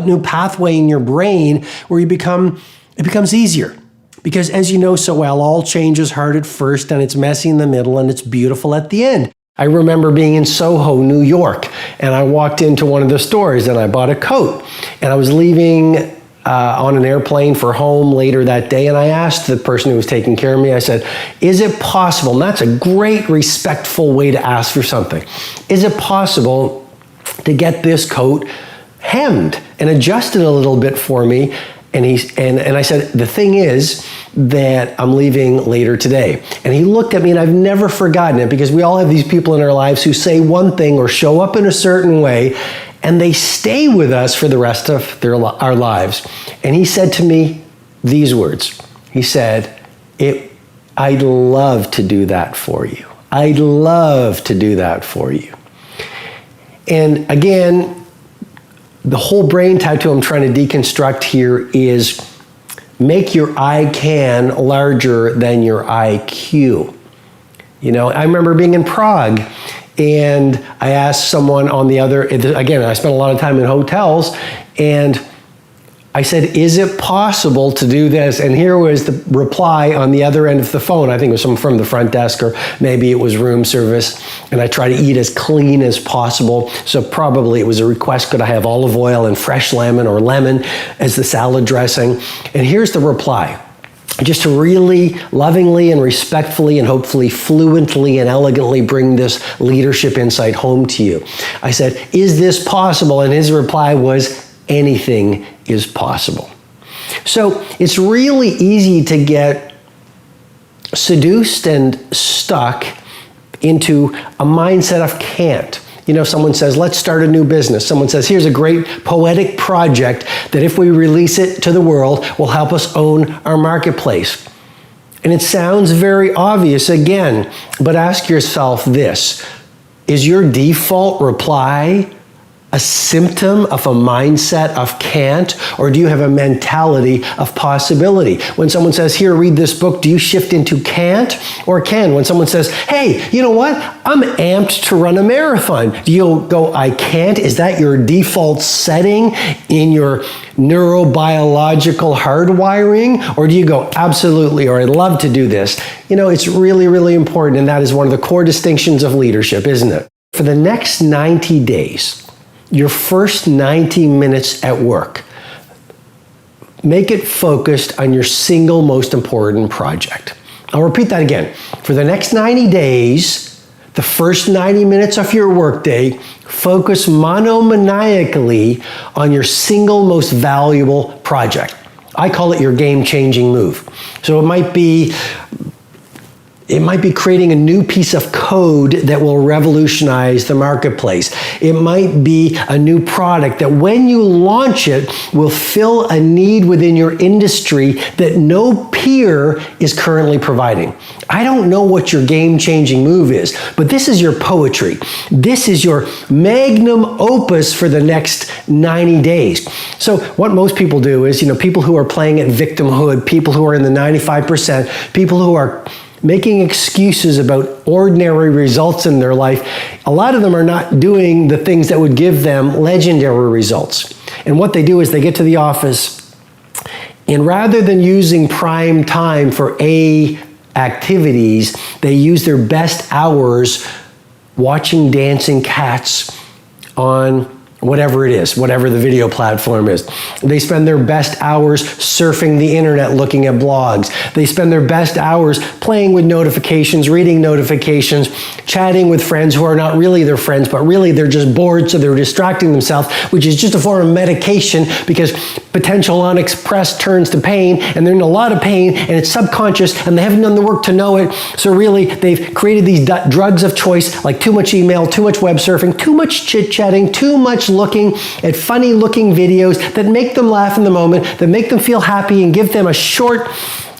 new pathway in your brain where it becomes easier. Because as you know so well, all change is hard at first and it's messy in the middle and it's beautiful at the end. I remember being in Soho, New York, and I walked into one of the stores and I bought a coat. And I was leaving on an airplane for home later that day, and I asked the person who was taking care of me, I said, is it possible, and that's a great respectful way to ask for something, is it possible to get this coat hemmed and adjusted a little bit for me? And I said, the thing is that I'm leaving later today. And he looked at me, and I've never forgotten it, because we all have these people in our lives who say one thing or show up in a certain way, and they stay with us for the rest of our lives. And he said to me these words. He said, I'd love to do that for you. I'd love to do that for you. And again, the whole brain tattoo I'm trying to deconstruct here is make your I can larger than your IQ. You know, I remember being in Prague, and I asked someone on the other, again, I spent a lot of time in hotels, and I said, is it possible to do this? And here was the reply on the other end of the phone. I think it was someone from the front desk, or maybe it was room service. And I try to eat as clean as possible. So probably it was a request, could I have olive oil and fresh lemon or lemon as the salad dressing? And here's the reply. Just to really lovingly and respectfully and hopefully fluently and elegantly bring this leadership insight home to you. I said, is this possible? And his reply was, anything is possible. So it's really easy to get seduced and stuck into a mindset of can't. You know, someone says, let's start a new business. Someone says, here's a great poetic project that if we release it to the world will help us own our marketplace. And it sounds very obvious again, but ask yourself this, is your default reply a symptom of a mindset of can't, or do you have a mentality of possibility? When someone says, here, read this book, do you shift into can't or can? When someone says, hey, you know what? I'm amped to run a marathon. Do you go, I can't? Is that your default setting in your neurobiological hardwiring? Or do you go, absolutely, or I'd love to do this? You know, it's really, really important, and that is one of the core distinctions of leadership, isn't it? For the next 90 days, your first 90 minutes at work, make it focused on your single most important project. I'll repeat that again. For the next 90 days, the first 90 minutes of your workday, focus monomaniacally on your single most valuable project. I call it your game-changing move. So it might be creating a new piece of code that will revolutionize the marketplace. It might be a new product that when you launch it will fill a need within your industry that no peer is currently providing. I don't know what your game-changing move is, but this is your poetry. This is your magnum opus for the next 90 days. So what most people do is, you know, people who are playing at victimhood, people who are in the 95%, people who are making excuses about ordinary results in their life, a lot of them are not doing the things that would give them legendary results. And what they do is they get to the office, and rather than using prime time for A activities, they use their best hours watching dancing cats on whatever it is, whatever the video platform is. They spend their best hours surfing the internet, looking at blogs. They spend their best hours playing with notifications, reading notifications, chatting with friends who are not really their friends, but really they're just bored, so they're distracting themselves, which is just a form of medication, because potential unexpressed turns to pain, and they're in a lot of pain, and it's subconscious, and they haven't done the work to know it. So really, they've created these drugs of choice, like too much email, too much web surfing, too much chit-chatting, too much looking at funny looking videos that make them laugh in the moment, that make them feel happy and give them a short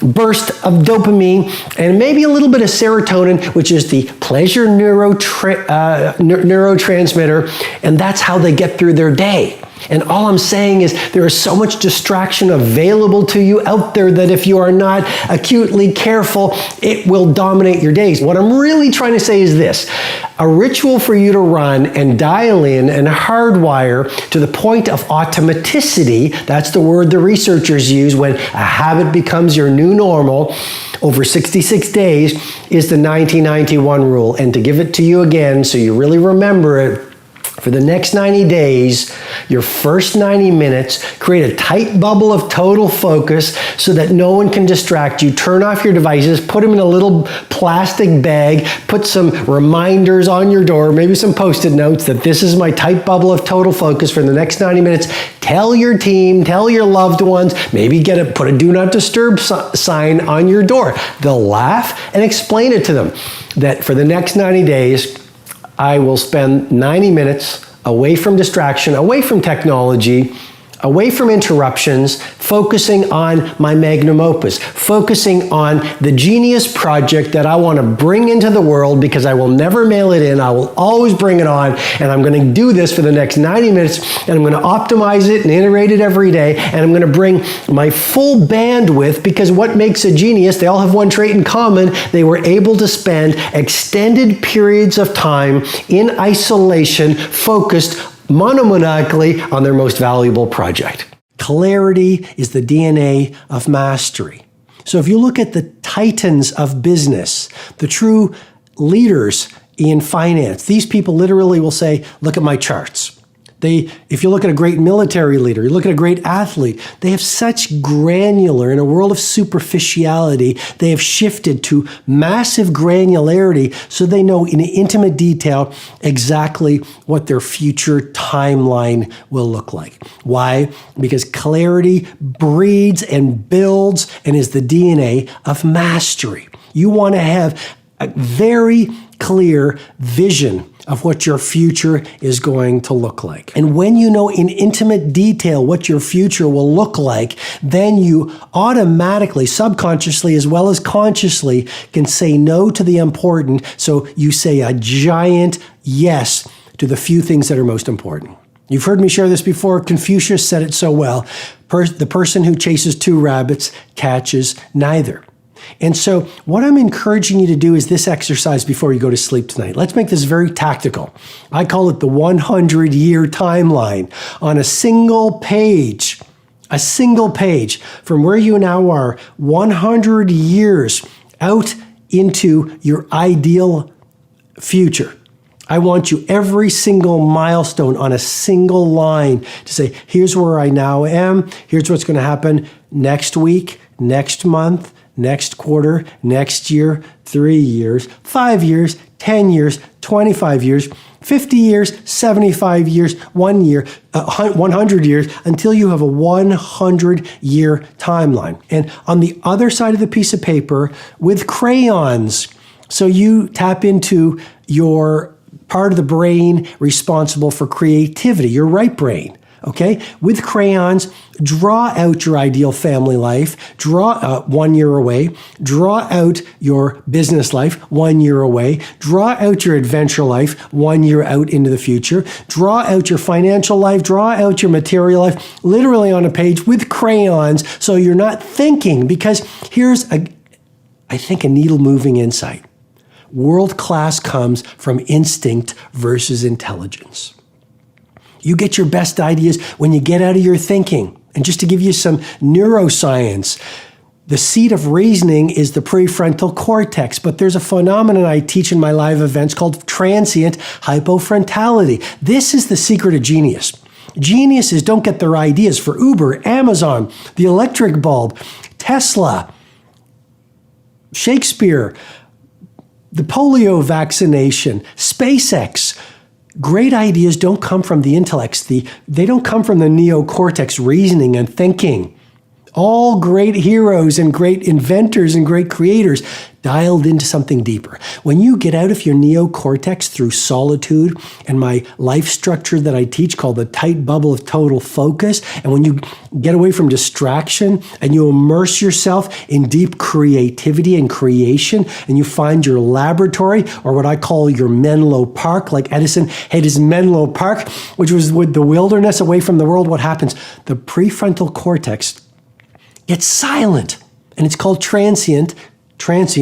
burst of dopamine and maybe a little bit of serotonin, which is the pleasure neurotransmitter, and that's how they get through their day. And all I'm saying is there is so much distraction available to you out there that if you are not acutely careful, it will dominate your days. What I'm really trying to say is this: a ritual for you to run and dial in and hardwire to the point of automaticity, that's the word the researchers use when a habit becomes your new normal, over 66 days, is the 90-91 rule. And to give it to you again so you really remember it, for the next 90 days, your first 90 minutes, create a tight bubble of total focus so that no one can distract you. Turn off your devices, put them in a little plastic bag, put some reminders on your door, maybe some Post-it notes that this is my tight bubble of total focus for the next 90 minutes. Tell your team, tell your loved ones, maybe put a do not disturb sign on your door. They'll laugh, and explain it to them that for the next 90 days, I will spend 90 minutes away from distraction, away from technology, away from interruptions, focusing on my magnum opus, focusing on the genius project that I want to bring into the world, because I will never mail it in. I will always bring it on, and I'm going to do this for the next 90 minutes, and I'm going to optimize it and iterate it every day, and I'm going to bring my full bandwidth, because what makes a genius, they all have one trait in common: they were able to spend extended periods of time in isolation, focused monomaniacally on their most valuable project. Clarity is the DNA of mastery. So if you look at the titans of business, the true leaders in finance, these people literally will say, look at my charts. If you look at a great military leader, you look at a great athlete, they have such granular, in a world of superficiality, they have shifted to massive granularity so they know in intimate detail exactly what their future timeline will look like. Why? Because clarity breeds and builds and is the DNA of mastery. You want to have a very clear vision of what your future is going to look like. And when you know in intimate detail what your future will look like, then you automatically, subconsciously as well as consciously, can say no to the important. So you say a giant yes to the few things that are most important. You've heard me share this before. Confucius said it so well. The person who chases two rabbits catches neither. And so what I'm encouraging you to do is this exercise before you go to sleep tonight. Let's make this very tactical. I call it the 100-year timeline. On a single page from where you now are, 100 years out into your ideal future. I want you every single milestone on a single line to say, here's where I now am. Here's what's going to happen next week, next month, next quarter, next year, 3 years, 5 years, 10 years, 25 years, 50 years, 75 years, 1 year, 100 years, until you have a 100-year timeline. And on the other side of the piece of paper, with crayons, so you tap into your part of the brain responsible for creativity, your right brain. Okay, with crayons, draw out your ideal family life, draw 1 year away, draw out your business life 1 year away, draw out your adventure life 1 year out into the future, draw out your financial life, draw out your material life, literally on a page with crayons, so you're not thinking, because here's I think a needle-moving insight. World class comes from instinct versus intelligence. You get your best ideas when you get out of your thinking. And just to give you some neuroscience, the seat of reasoning is the prefrontal cortex, but there's a phenomenon I teach in my live events called transient hypofrontality. This is the secret of genius. Geniuses don't get their ideas for Uber, Amazon, the electric bulb, Tesla, Shakespeare, the polio vaccination, SpaceX. Great ideas don't come from the intellects. They don't come from the neocortex reasoning and thinking. All great heroes and great inventors and great creators dialed into something deeper. When you get out of your neocortex through solitude and my life structure that I teach called the tight bubble of total focus, and when you get away from distraction and you immerse yourself in deep creativity and creation, and you find your laboratory, or what I call your Menlo Park, like Edison had his Menlo Park, which was with the wilderness away from the world, what happens? The prefrontal cortex gets silent, and it's called transient,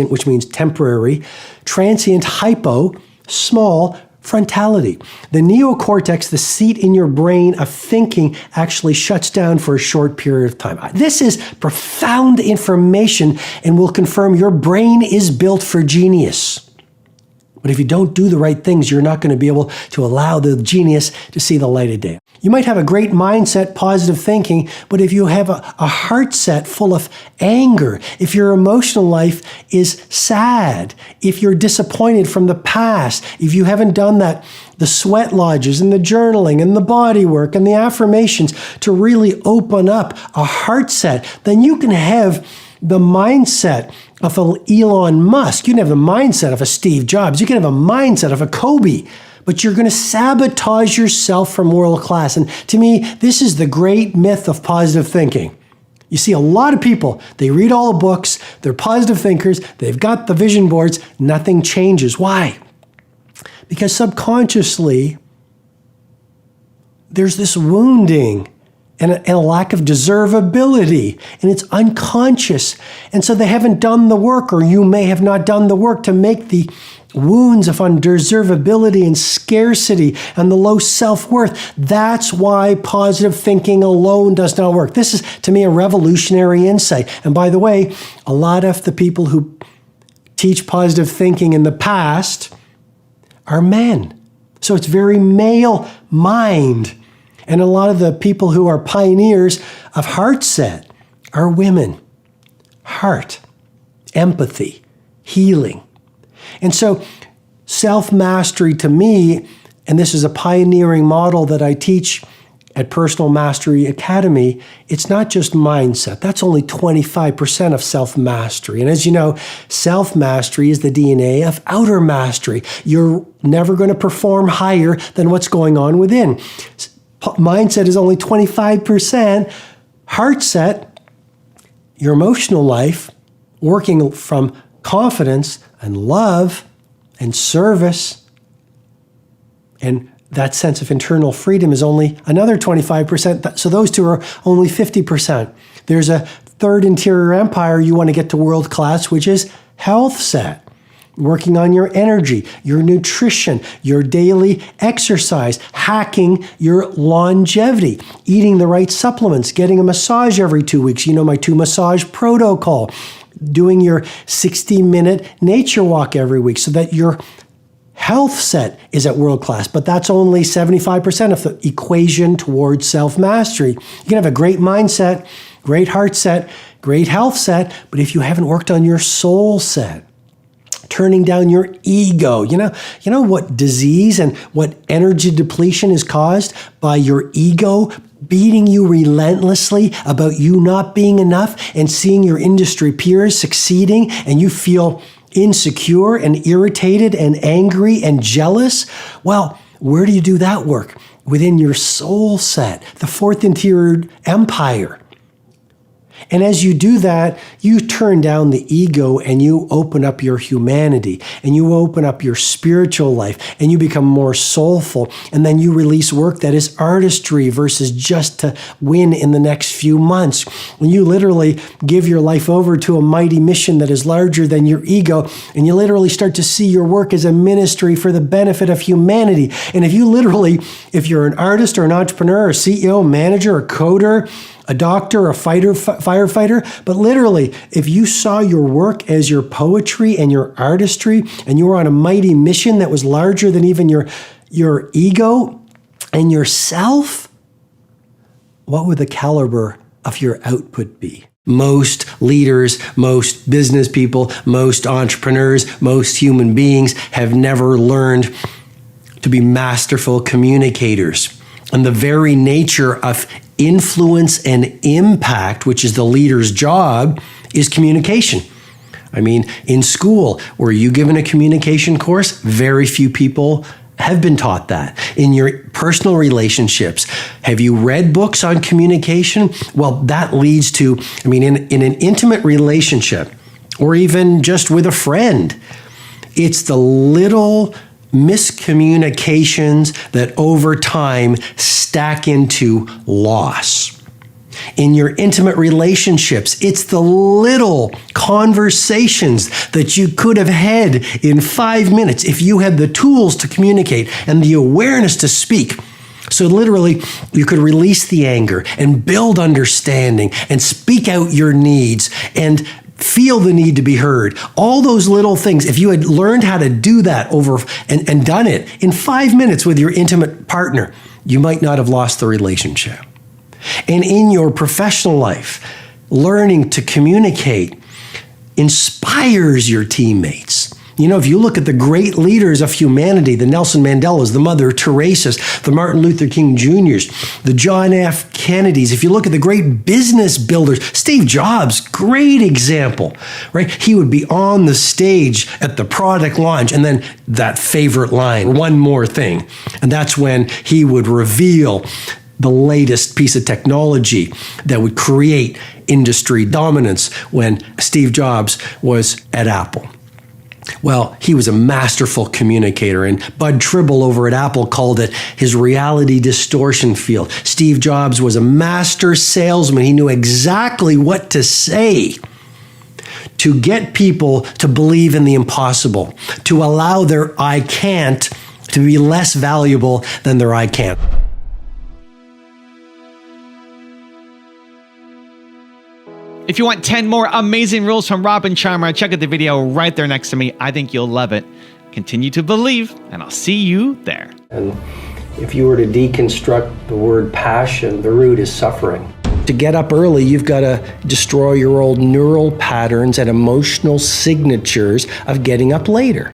which means temporary, transient hypo, small frontality. The neocortex, the seat in your brain of thinking, actually shuts down for a short period of time. This is profound information and will confirm your brain is built for genius. But if you don't do the right things, you're not going to be able to allow the genius to see the light of day. You might have a great mindset, positive thinking, but if you have a heart set full of anger, if your emotional life is sad, if you're disappointed from the past, if you haven't done that, the sweat lodges and the journaling and the body work and the affirmations to really open up a heart set, then you can have the mindset of an Elon Musk. You can have the mindset of a Steve Jobs. You can have a mindset of a Kobe, but you're going to sabotage yourself from world class. And to me, this is the great myth of positive thinking. You see a lot of people, they read all the books, they're positive thinkers, they've got the vision boards, nothing changes. Why? Because subconsciously, there's this wounding and a lack of deservability, and it's unconscious. And so they haven't done the work, or you may have not done the work to make the wounds of undeservability and scarcity and the low self-worth. That's why positive thinking alone does not work. This is, to me, a revolutionary insight. And by the way, a lot of the people who teach positive thinking in the past are men. So it's very male mind. And a lot of the people who are pioneers of heart set are women. Heart, empathy, healing. And so self-mastery to me, and this is a pioneering model that I teach at Personal Mastery Academy, it's not just mindset. That's only 25% of self-mastery. And as you know, self-mastery is the DNA of outer mastery. You're never going to perform higher than what's going on within. Mindset is only 25%. Heart set, your emotional life, working from confidence and love and service, and that sense of internal freedom is only another 25%. So those two are only 50%. There's a third interior empire you want to get to world class, which is health set. Working on your energy, your nutrition, your daily exercise, hacking your longevity, eating the right supplements, getting a massage every 2 weeks. You know my 2 massage protocol, doing your 60-minute nature walk every week so that your health set is at world class. But that's only 75% of the equation towards self-mastery. You can have a great mindset, great heart set, great health set, but if you haven't worked on your soul set, turning down your ego. You know what disease and what energy depletion is caused by your ego beating you relentlessly about you not being enough and seeing your industry peers succeeding, and you feel insecure and irritated and angry and jealous? Well, where do you do that work? Within your soul set, the fourth interior empire. And as you do that, you turn down the ego and you open up your humanity and you open up your spiritual life and you become more soulful. And then you release work that is artistry versus just to win in the next few months. When you literally give your life over to a mighty mission that is larger than your ego, and you literally start to see your work as a ministry for the benefit of humanity. And if you're an artist or an entrepreneur or CEO, manager or coder, a doctor, a firefighter, but literally, if you saw your work as your poetry and your artistry, and you were on a mighty mission that was larger than even your ego and yourself, what would the caliber of your output be? Most leaders, most business people, most entrepreneurs, most human beings have never learned to be masterful communicators. And the very nature of influence and impact, which is the leader's job, is communication. I mean, in school, were you given a communication course? Very few people have been taught that. In your personal relationships, have you read books on communication? Well, that leads to, I mean, in an intimate relationship, or even just with a friend, it's the little miscommunications that over time stack into loss. In your intimate relationships, it's the little conversations that you could have had in 5 minutes if you had the tools to communicate and the awareness to speak. So literally, you could release the anger and build understanding and speak out your needs and feel the need to be heard. All those little things, if you had learned how to do that over and done it in 5 minutes with your intimate partner, you might not have lost the relationship. And in your professional life, learning to communicate inspires your teammates. You know, if you look at the great leaders of humanity, the Nelson Mandelas, the Mother Teresa's, the Martin Luther King Jr.'s, the John F. Kennedys, if you look at the great business builders, Steve Jobs, great example, right? He would be on the stage at the product launch and then that favorite line, one more thing. And that's when he would reveal the latest piece of technology that would create industry dominance when Steve Jobs was at Apple. Well, he was a masterful communicator, and Bud Tribble over at Apple called it his reality distortion field. Steve Jobs was a master salesman. He knew exactly what to say to get people to believe in the impossible, to allow their I can't to be less valuable than their I can't. If you want 10 more amazing rules from Rob and Sharma, check out the video right there next to me. I think you'll love it. Continue to believe, and I'll see you there. And if you were to deconstruct the word passion, the root is suffering. To get up early, you've got to destroy your old neural patterns and emotional signatures of getting up later.